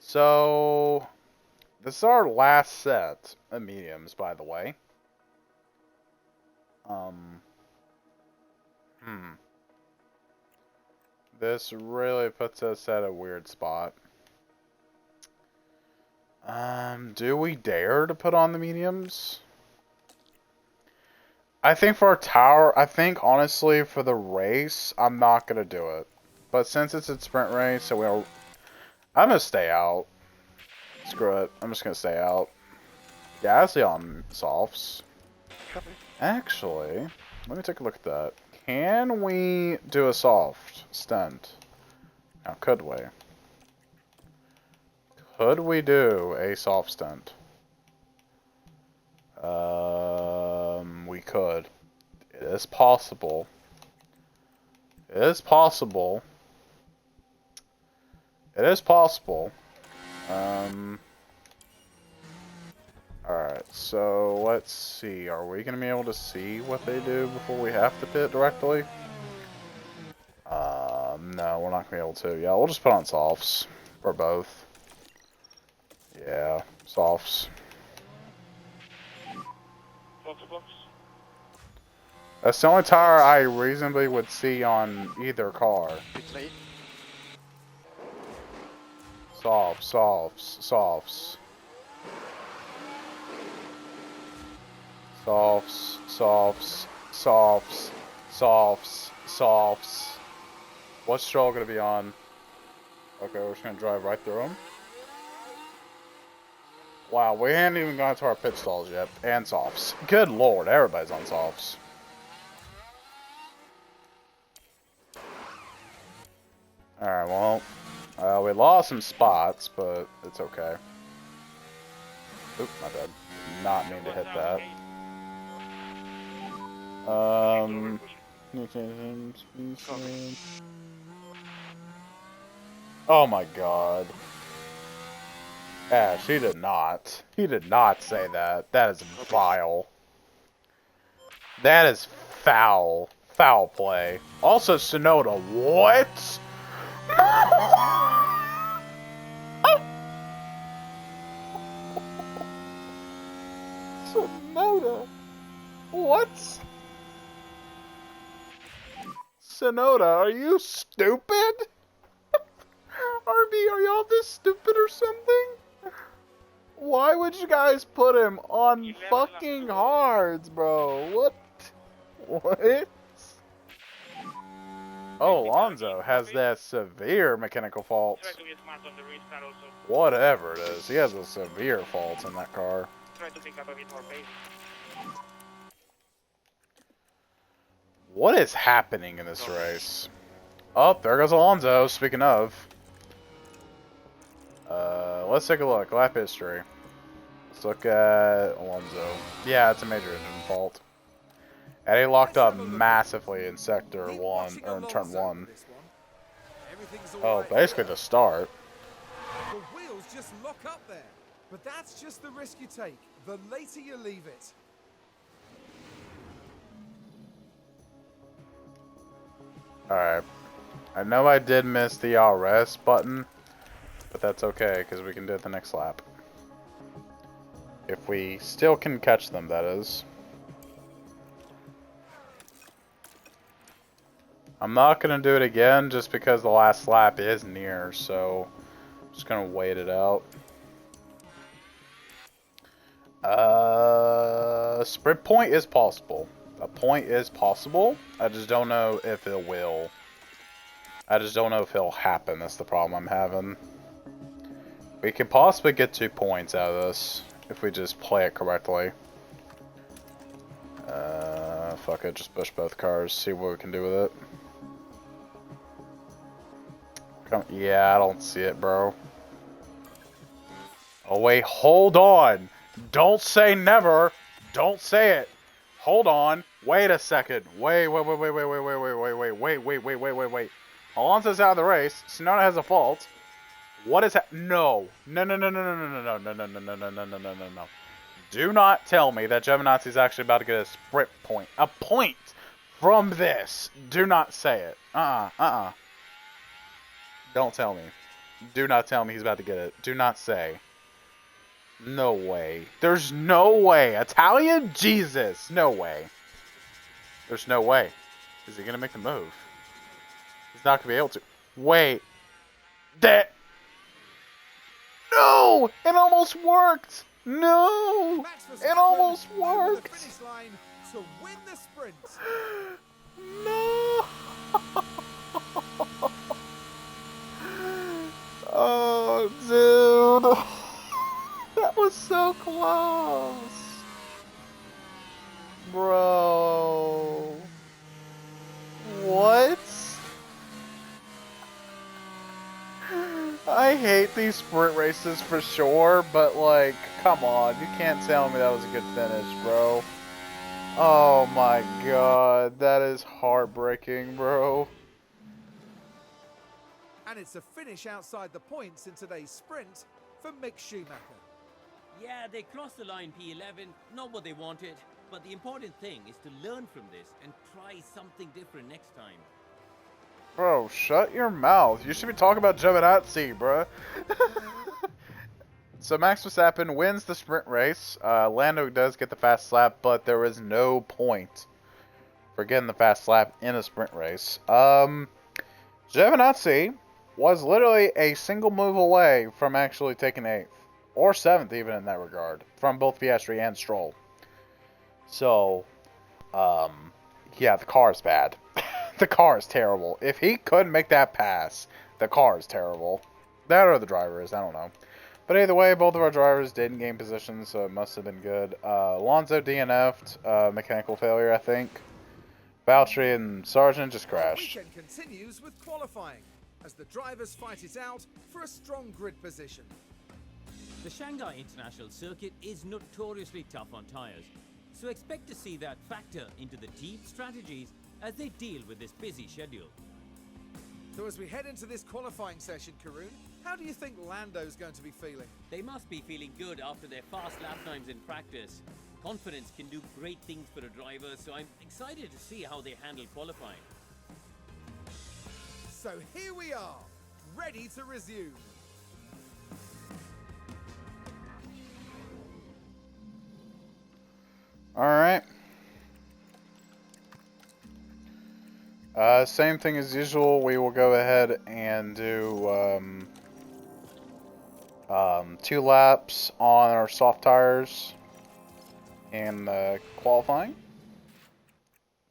So... This is our last set of mediums, by the way. This really puts us at a weird spot. Do we dare to put on the mediums? I think for our tower, honestly for the race, I'm not gonna do it. But since it's a sprint race, so I'm gonna stay out. Screw it. I'm just gonna stay out. Gasly on softs. Actually, let me take a look at that. Can we do a soft stint? Now, could we? Could we do a soft stint? We could. It is possible. It is possible. It is possible. Alright, so let's see. Are we going to be able to see what they do before we have to pit directly? No, we're not going to be able to. Yeah, we'll just put on softs. Or both. Yeah, softs. Box. That's the only tire I reasonably would see on either car. Softs. Softs, softs. Softs, softs, softs, softs, softs. What's Stroll gonna be on? Okay, we're just gonna drive right through them. Wow, we haven't even gone to our pit stalls yet. And softs. Good lord, everybody's on softs. Alright, well, we lost some spots, but it's okay. Oop, my bad. Not mean to hit that. Oh my god. Ash, he did not. He did not say that. That is vile. That is foul. Foul play. Also, Sonoda, what? Sonoda. What? Sonoda, are you stupid? RB, are y'all this stupid or something? Why would you guys put him on fucking hards, bro? What? What? Oh, Alonso has that severe mechanical fault. Try to get smart on the restart also. Whatever it is, he has a severe fault in that car. Try to pick up a bit more pace. What is happening in this race? Oh, there goes Alonso, speaking of. Let's take a look. Lap history. Let's look at Alonso. Yeah, it's a major engine fault. And he locked up massively in sector 1, or in turn 1. Oh, basically to start. The wheels just lock up there. But that's just the risk you take. The later you leave it. Alright. I know I did miss the RS button, but that's okay, because we can do it the next lap. If we still can catch them, that is. I'm not going to do it again, just because the last lap is near, so I'm just going to wait it out. Sprint point is possible. A point is possible. I just don't know if it will. I just don't know if it'll happen. That's the problem I'm having. We could possibly get 2 points out of this if we just play it correctly. Fuck it, just push both cars, see what we can do with it. Yeah, I don't see it, bro. Oh wait, hold on. Don't say never. Don't say it. Hold on. Wait a second. Wait. Alonso's out of the race. Sonoda has a fault. What is that? No. No. Do not tell me that Giovinazzi's actually about to get a sprint point. A point from this. Do not say it. Don't tell me. Do not tell me he's about to get it. Do not say. No way. There's no way. Italian? Jesus. No way. There's no way. Is he going to make the move? He's not going to be able to. Wait. That. No! It almost worked! No! It almost worked! The finish line to win the sprint. No! Oh, dude. That was so close. Bro. What? I hate these sprint races for sure, but like, come on. You can't tell me that was a good finish, bro. Oh my god. That is heartbreaking, bro. And it's a finish outside the points in today's sprint for Mick Schumacher. Yeah, they crossed the line P11, not what they wanted. But the important thing is to learn from this and try something different next time. Bro, shut your mouth. You should be talking about Giovinazzi, bro. So Max Verstappen wins the sprint race. Lando does get the fast lap, but there is no point for getting the fast lap in a sprint race. Giovinazzi was literally a single move away from actually taking 8th. Or 7th even in that regard. From both Piastri and Stroll. So, yeah, the car is bad. The car is terrible. If he couldn't make that pass, the car is terrible. That or the driver is, I don't know. But either way, both of our drivers didn't gain positions, so it must have been good. Alonso DNF'd, mechanical failure, I think. Valtteri and Sargent just crashed. The weekend continues with qualifying as the drivers fight it out for a strong grid position. The Shanghai International Circuit is notoriously tough on tires, so expect to see that factor into the team strategies as they deal with this busy schedule. So as we head into this qualifying session, Karun, how do you think Lando's going to be feeling? They must be feeling good after their fast lap times in practice. Confidence can do great things for a driver, so I'm excited to see how they handle qualifying. So here we are, ready to resume. All right. Same thing as usual. We will go ahead and do 2 laps on our soft tires in qualifying.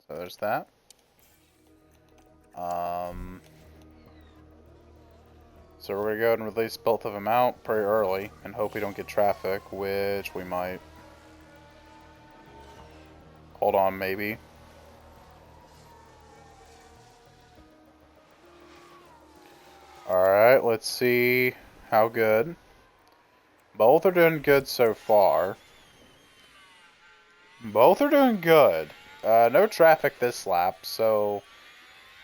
So there's that. So we're gonna go ahead and release both of them out pretty early and hope we don't get traffic, which we might. Hold on, maybe. Alright, let's see how good. Both are doing good so far. Both are doing good. No traffic this lap, so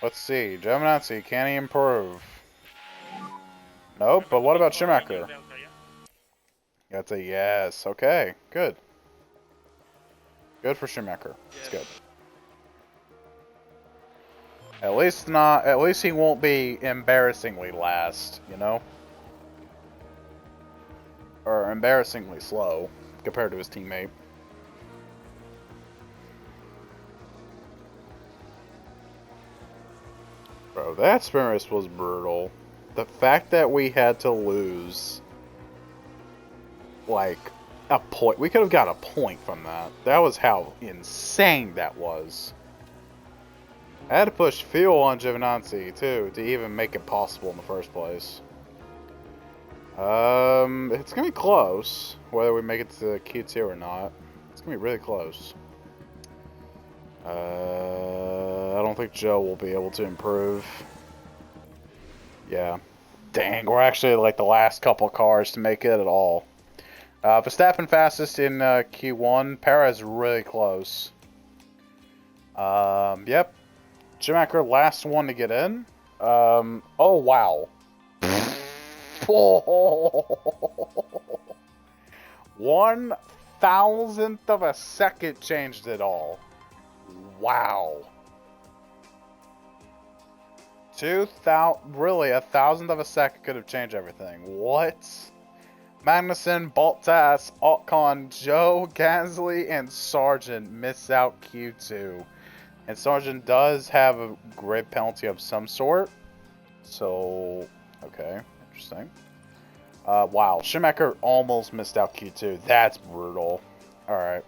let's see. Giovinazzi, can he improve? Nope, but what about Schumacher? That's a yes. Okay, good. Good for Schumacher. It's good. At least he won't be embarrassingly last, you know? Or embarrassingly slow compared to his teammate. Bro, that sprint race was brutal. The fact that we had to lose, like, a point. We could have got a point from that. That was how insane that was. I had to push fuel on Giovinazzi, too, to even make it possible in the first place. It's gonna be close, whether we make it to Q2 or not. It's gonna be really close. I don't think Joe will be able to improve. Yeah. Dang, we're actually like the last couple cars to make it at all. Verstappen fastest in Q1. Perez really close. Yep. Schumacher last one to get in. Oh, wow. 1,000th of a second changed it all. Wow. 2,000, really, 1,000th of a second could have changed everything. What? Magnussen, Bottas, Ocon, Joe, Gasly, and Sargent miss out Q2. And Sargent does have a grid penalty of some sort. So, okay, interesting. Wow, Schumacher almost missed out Q2. That's brutal. Alright.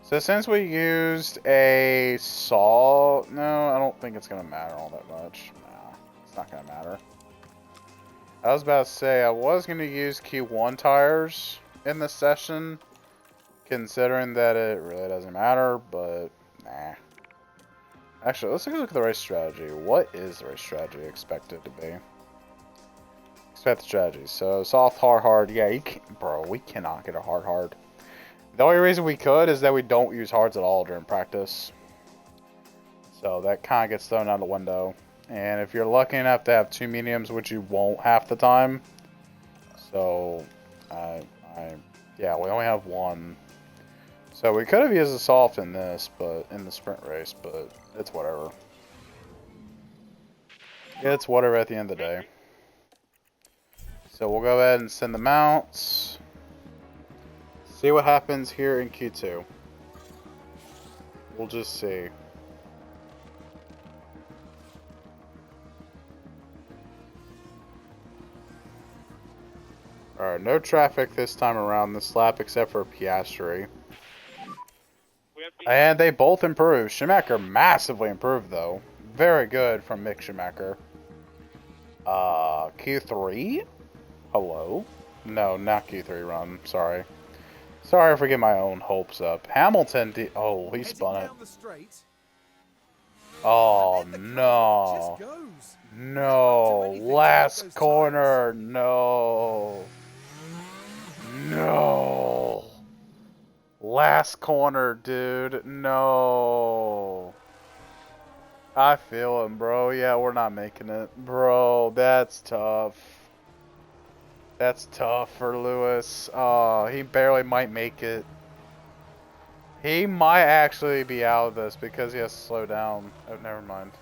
So since we used a saw... No, I don't think it's going to matter all that much. No, it's not going to matter. I was about to say, I was going to use Q1 tires in this session, considering that it really doesn't matter, but nah. Actually, let's take a look at the race strategy. What is the race strategy expected to be? Expected strategy. So, soft, hard. Yeah, you can't, bro, we cannot get a hard. The only reason we could is that we don't use hards at all during practice. So, that kind of gets thrown out the window. And if you're lucky enough to have 2 mediums, which you won't half the time. So, yeah, we only have 1. So we could have used a soft in this, but in the sprint race, but it's whatever. It's whatever at the end of the day. So we'll go ahead and send the mounts. See what happens here in Q2. We'll just see. Alright, no traffic this time around this lap except for Piastri. And they both improved. Schumacher massively improved, though. Very good from Mick Schumacher. Q3? Hello? No, not Q3 run. Sorry. Sorry for getting my own hopes up. Hamilton oh, he spun it. Oh, no. No. Last corner. No. No. Last corner, dude. No. I feel him, bro. Yeah, we're not making it. Bro, that's tough. That's tough for Lewis. Oh, he barely might make it. He might actually be out of this because he has to slow down. Oh, never mind.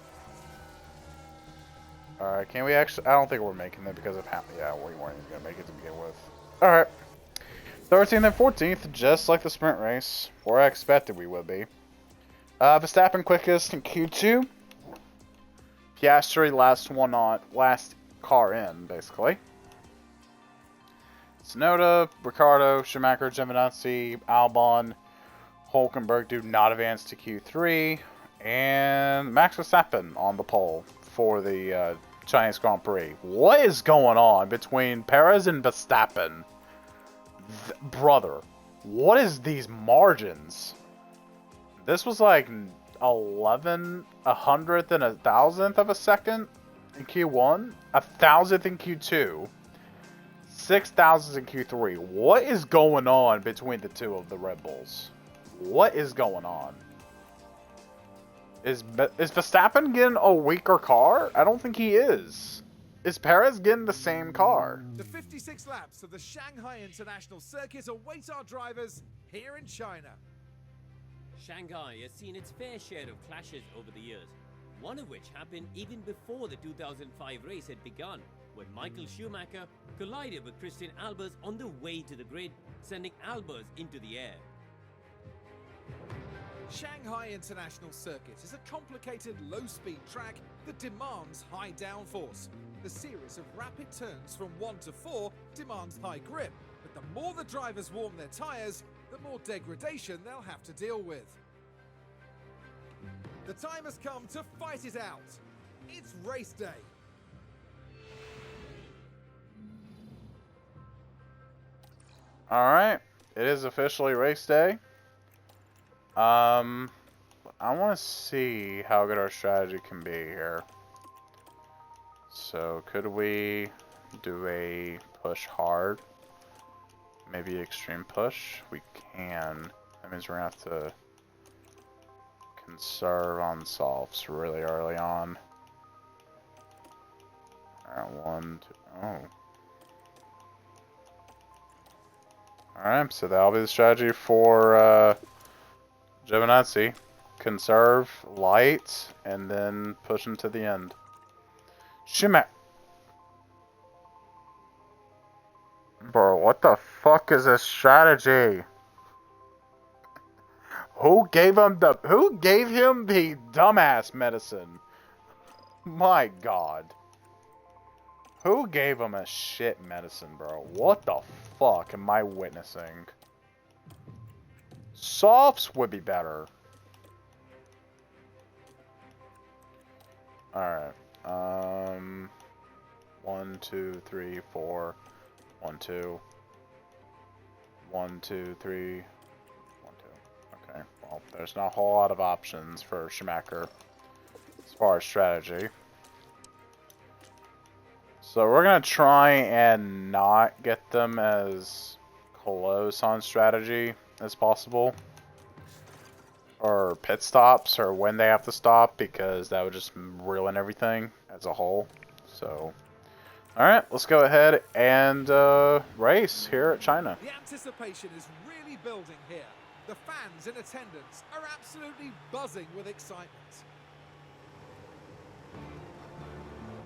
Alright, can we actually... I don't think we're making it because of how... Yeah, we weren't even going to make it to begin with. Alright. 13th and 14th, just like the sprint race. Where I expected we would be. Verstappen quickest in Q2. Piastri last car in, basically. Tsunoda, Ricciardo, Schumacher, Giovinazzi, Albon, Hulkenberg do not advance to Q3. And Max Verstappen on the pole for the Chinese Grand Prix. What is going on between Perez and Verstappen? Brother, what is these margins? This was like 11, 100th and 1,000th of a second in Q1, 1,000th in Q2, 6,000th in Q3. What is going on between the two of the Red Bulls? What is going on? Is Verstappen getting a weaker car? I don't think he is. Is Perez getting the same car? The 56 laps of the Shanghai International Circuit await our drivers here in China. Shanghai has seen its fair share of clashes over the years, one of which happened even before the 2005 race had begun, when Michael Schumacher collided with Christian Albers on the way to the grid, sending Albers into the air. Shanghai International Circuit is a complicated low-speed track that demands high downforce. The series of rapid turns from 1 to 4 demands high grip, but the more the drivers warm their tyres, the more degradation they'll have to deal with. The time has come to fight it out. It's race day. Alright, it is officially race day. I want to see how good our strategy can be here. So, could we do a push hard? Maybe extreme push? We can. That means we're going to have to conserve on softs really early on. Alright, 1, 2, oh. Alright, so that'll be the strategy for Giovinazzi. Conserve, light, and then push him to the end. Schumacher. Bro, what the fuck is this strategy? Who gave him the dumbass medicine? My god. Who gave him a shit medicine, bro? What the fuck am I witnessing? Softs would be better. Alright. 1, 2, 3, 4. 1, 2. 1, 2, 3. 1, 2. Okay. Well, there's not a whole lot of options for Schumacher as far as strategy. So we're going to try and not get them as close on strategy as possible. Or pit stops, or when they have to stop, because that would just ruin everything as a whole. So, alright, let's go ahead and race here at China. The anticipation is really building here. The fans in attendance are absolutely buzzing with excitement.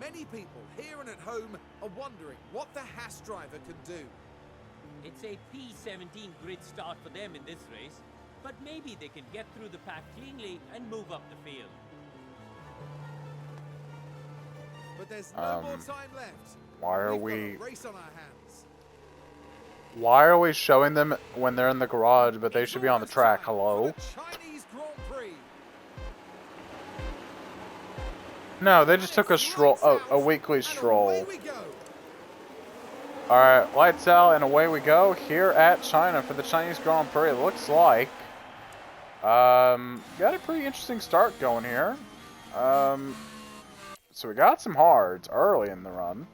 Many people here and at home are wondering what the Haas driver can do. It's a P17 grid start for them in this race, but maybe they can get through the pack cleanly and move up the field. But there's no more time left. Why are We've got a race on our hands. Why are we showing them when they're in the garage, but they should be on the track? Hello? Chinese Grand Prix. No, they just took a stroll, a weekly stroll. Away we go. Alright, lights out and away we go here at China for the Chinese Grand Prix. It looks like got a pretty interesting start going here. So we got some hards early in the run.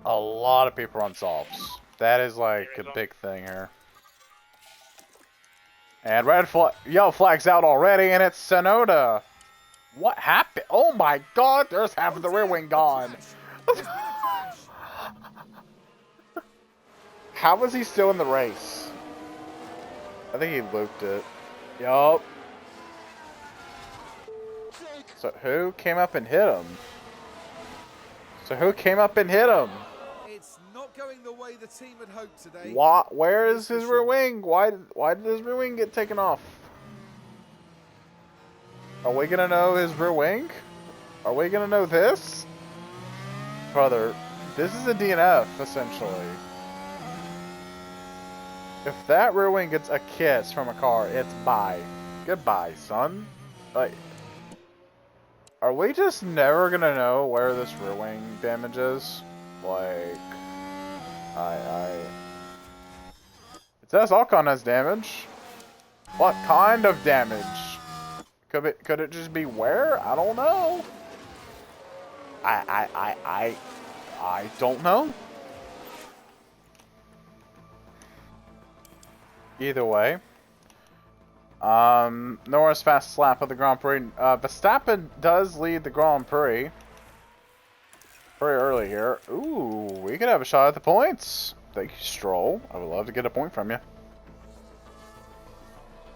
A lot of people on softs. That is like a big thing here. And yellow flag's out already, and it's Tsunoda What happened? Oh my god, there's half of the rear wing gone. There's been a crash. How was he still in the race? I think he looped it. Yup. So who came up and hit him? It's not going the way the team had hoped today. Where is his rear wing? Why did his rear wing get taken off? Are we gonna know his rear wing? Are we gonna know this? Brother, this is a DNF, essentially. If that rear wing gets a kiss from a car, it's bye. Goodbye, son. Like, are we just never gonna know where this rear wing damage is? Like, it says Alcon has damage. What kind of damage? Could it just be where? I don't know. I don't know. Either way. Norris fastest lap of the Grand Prix. Verstappen does lead the Grand Prix. Pretty early here. Ooh, we could have a shot at the points. Thank you, Stroll. I would love to get a point from you.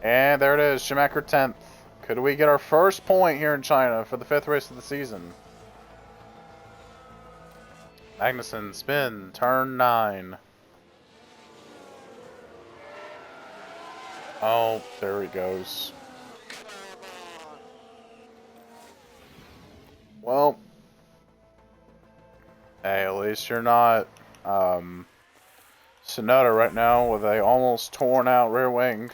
And there it is, Schumacher 10th. Could we get our first point here in China for the 5th race of the season? Magnussen, spin, turn 9. Oh, there he goes. Well, hey, at least you're not Tsunoda right now with a almost torn out rear wing.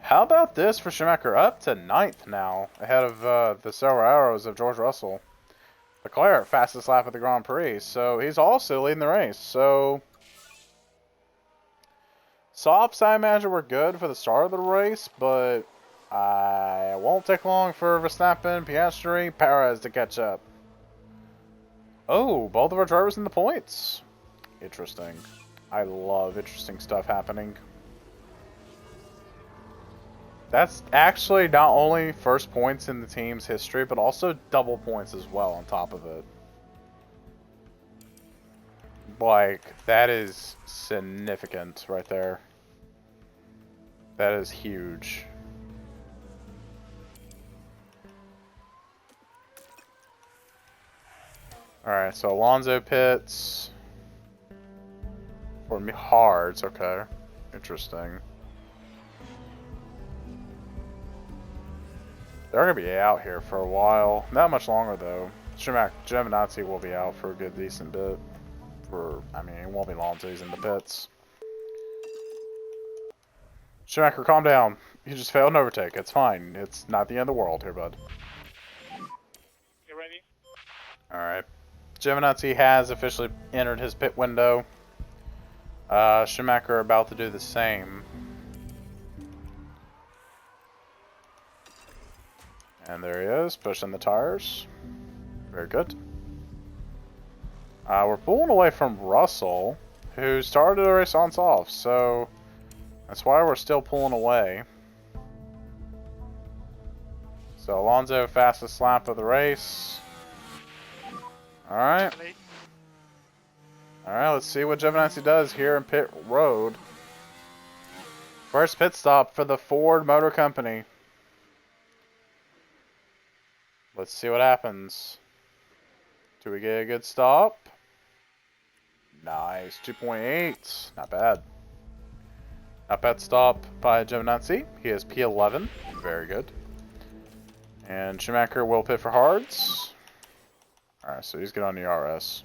How about this for Schumacher? Up to 9th now, ahead of the silver arrows of George Russell. Leclerc, fastest lap of the Grand Prix, so he's also leading the race. So, softs, I imagine, were good for the start of the race, but it won't take long for Verstappen, Piastri, Perez to catch up. Oh, both of our drivers in the points. Interesting. I love interesting stuff happening. That's actually not only first points in the team's history, but also double points as well on top of it. Like, that is significant right there. That is huge. Alright, so Alonso pits. For me, hards, okay. Interesting. They're going to be out here for a while. Not much longer, though. Giovinazzi will be out for a good, decent bit. It won't be long until he's in the pits. Schumacher, calm down. You just failed an overtake. It's fine. It's not the end of the world here, bud. You ready? Alright. Giovinazzi has officially entered his pit window. Schumacher about to do the same. And there he is, pushing the tires. Very good. We're pulling away from Russell, who started the race on soft, so that's why we're still pulling away. So Alonso, fastest lap of the race. Alright. Alright, let's see what Giovinazzi does here in pit road. First pit stop for the Ford Motor Company. Let's see what happens. Do we get a good stop? Nice, 2.8. Not bad. Not bad stop by Giovinazzi. He is P11. Very good. And Schumacher will pit for hards. Alright, so he's good on the RS.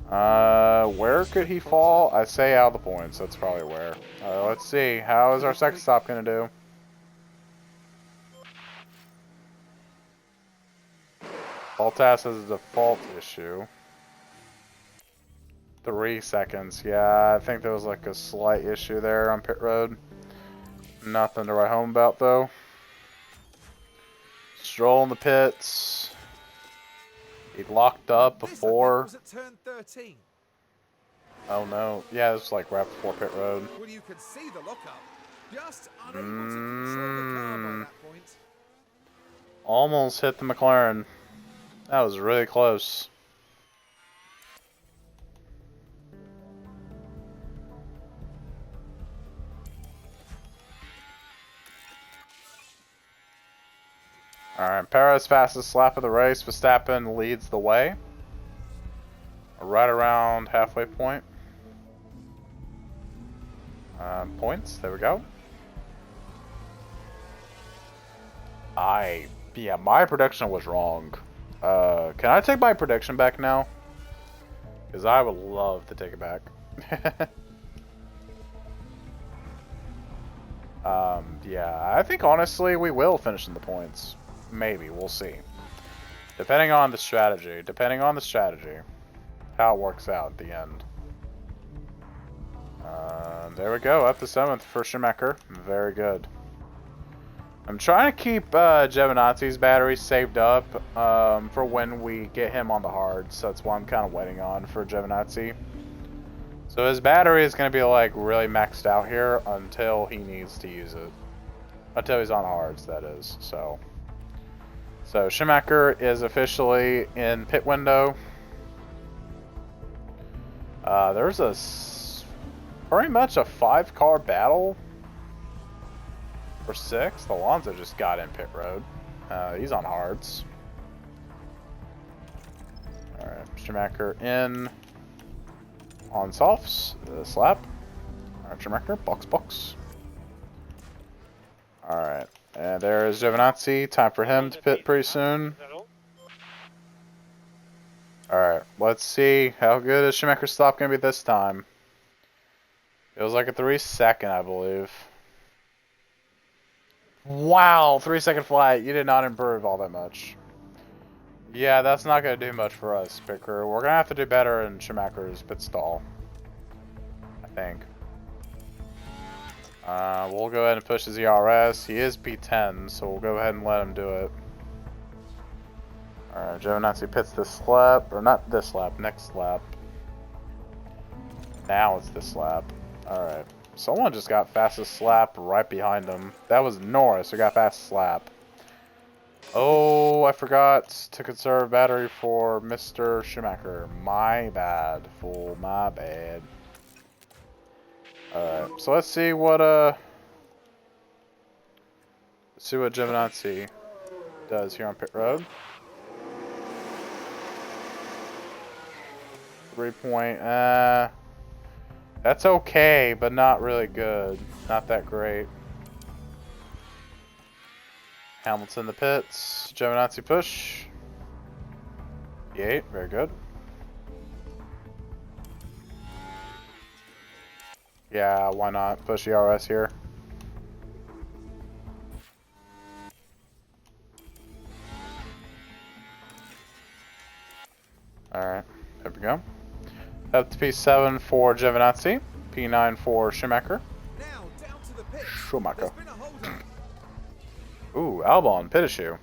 Where could he fall? I say out of the points. That's probably where. Let's see. How is our second stop going to do? Bottas has a default issue. 3 seconds. Yeah, I think there was like a slight issue there on pit road. Nothing to write home about though. Stroll in the pits. He locked up before. Was at turn 13. Oh no. Yeah, it was like right before pit road. Well, you could see the lockup. Just unable to control the car by that point. Almost hit the McLaren. That was really close. Alright, Perez fastest lap of the race. Verstappen leads the way. Right around halfway point. Points, there we go. Yeah, my prediction was wrong. Can I take my prediction back now? Because I would love to take it back. Yeah, I think honestly we will finish in the points. Maybe, we'll see. Depending on the strategy. How it works out at the end. There we go, up to 7th for Schumacher. Very good. I'm trying to keep Giovinazzi's battery saved up for when we get him on the hards. So that's why I'm kind of waiting on for Giovinazzi. So his battery is going to be like really maxed out here until he needs to use it. Until he's on hards, that is. So Schumacher is officially in pit window. There's pretty much a 5-car battle for 6th. Alonso just got in pit road. He's on hards. Alright, Schumacher in on softs this lap. Alright, Schumacher, box. Alright, and there is Giovinazzi. Time for him to pit pretty soon. Alright, let's see how good is Schumacher's stop going to be this time. It was like a 3-second, I believe. Wow, 3-second flat. You did not improve all that much. Yeah, that's not going to do much for us, pit crew. We're going to have to do better in Schumacher's pit stall, I think. We'll go ahead and push his ERS. He is P10, so we'll go ahead and let him do it. Alright, Giovinazzi pits this lap, or not this lap, next lap. Now it's this lap. Alright, someone just got fastest lap right behind him. That was Norris who got fastest lap. Oh, I forgot to conserve battery for Mr. Schumacher. My bad, fool, my bad. Alright, so let's see what Giovinazzi does here on pit road. 3-point, that's okay, but not really good. Not that great. Hamilton in the pits. Giovinazzi push. P8, very good. Yeah, why not? Push ERS here. Alright, there we go. Up to P7 for Giovinazzi. P9 for Schumacher. Now down to the pit. Schumacher. There's been a hold-up. Ooh, Albon, pit issue.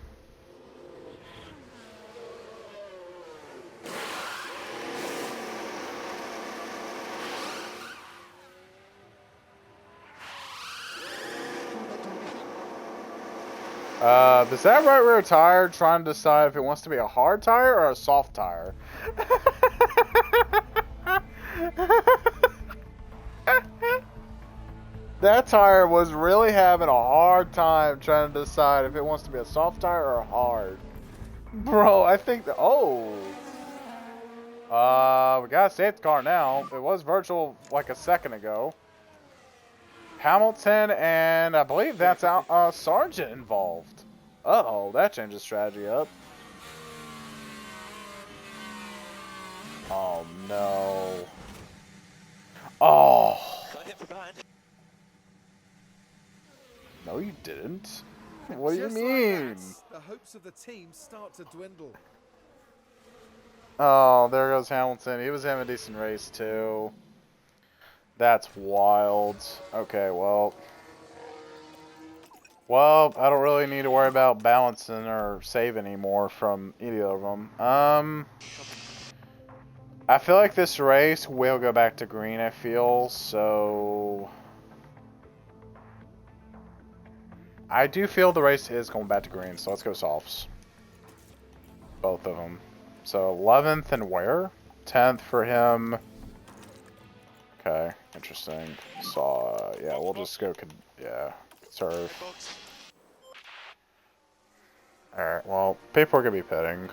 Is that right rear tire trying to decide if it wants to be a hard tire or a soft tire? That tire was really having a hard time trying to decide if it wants to be a soft tire or a hard. Bro, I think that, oh. We got a safety car now. It was virtual like a second ago. Hamilton and I believe that's Sargent involved. Uh-oh, that changes strategy up. Oh no. Oh. No, you didn't. What do you Just like mean? that, the hopes of the team start to dwindle. Oh, there goes Hamilton. He was having a decent race too. That's wild. Okay, well, I don't really need to worry about balancing or save anymore from either of them. I feel like this race will go back to green, I feel, so I do feel the race is going back to green, so let's go softs. Both of them. So 11th and where? 10th for him. Okay, interesting. So, yeah, we'll just go, yeah, serve. Alright, well, people are going to be pitting.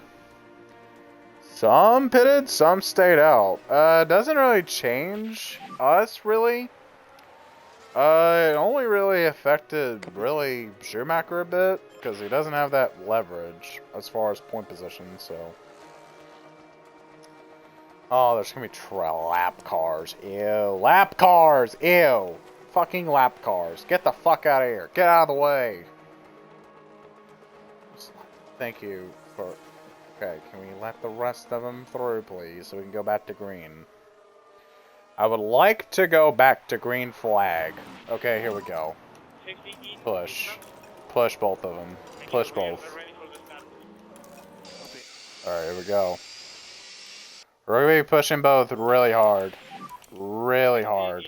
Some pitted, some stayed out. Doesn't really change us, really. It only really affected, Schumacher a bit, because he doesn't have that leverage as far as point position, so. Oh, there's gonna be lap cars. Ew. Lap cars! Ew! Fucking lap cars. Get the fuck out of here. Get out of the way. Thank you for... Okay, can we let the rest of them through, please, so we can go back to green? I would like to go back to green flag. Okay, here we go. Push. Push both of them. Push both. Alright, here we go. We're going to be pushing both really hard. Really hard.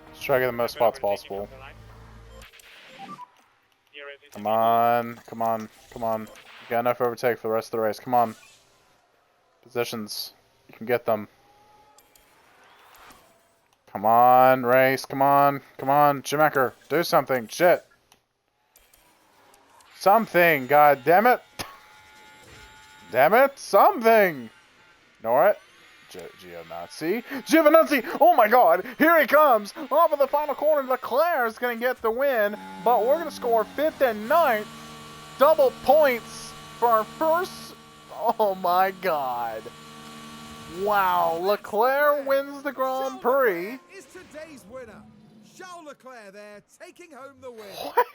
Let's try to get the most spots possible. Come on. Come on. Come on. You got enough overtake for the rest of the race. Come on. Positions. You can get them. Come on, race. Come on. Come on. Schumacher, do something. Shit. Something. God damn it. Damn it. Something. Ignore it. Giovinazzi. Oh my god. Here he comes. Off of the final corner. Leclerc is going to get the win. But we're going to score 5th and 9th. Double points for our first. Oh my god. Wow, Leclerc wins the Grand Prix. Is today's winner. Charles Leclerc there, taking home the win. What?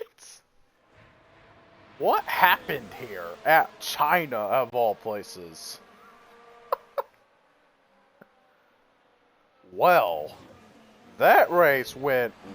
What happened here at China, of all places? Well, that race went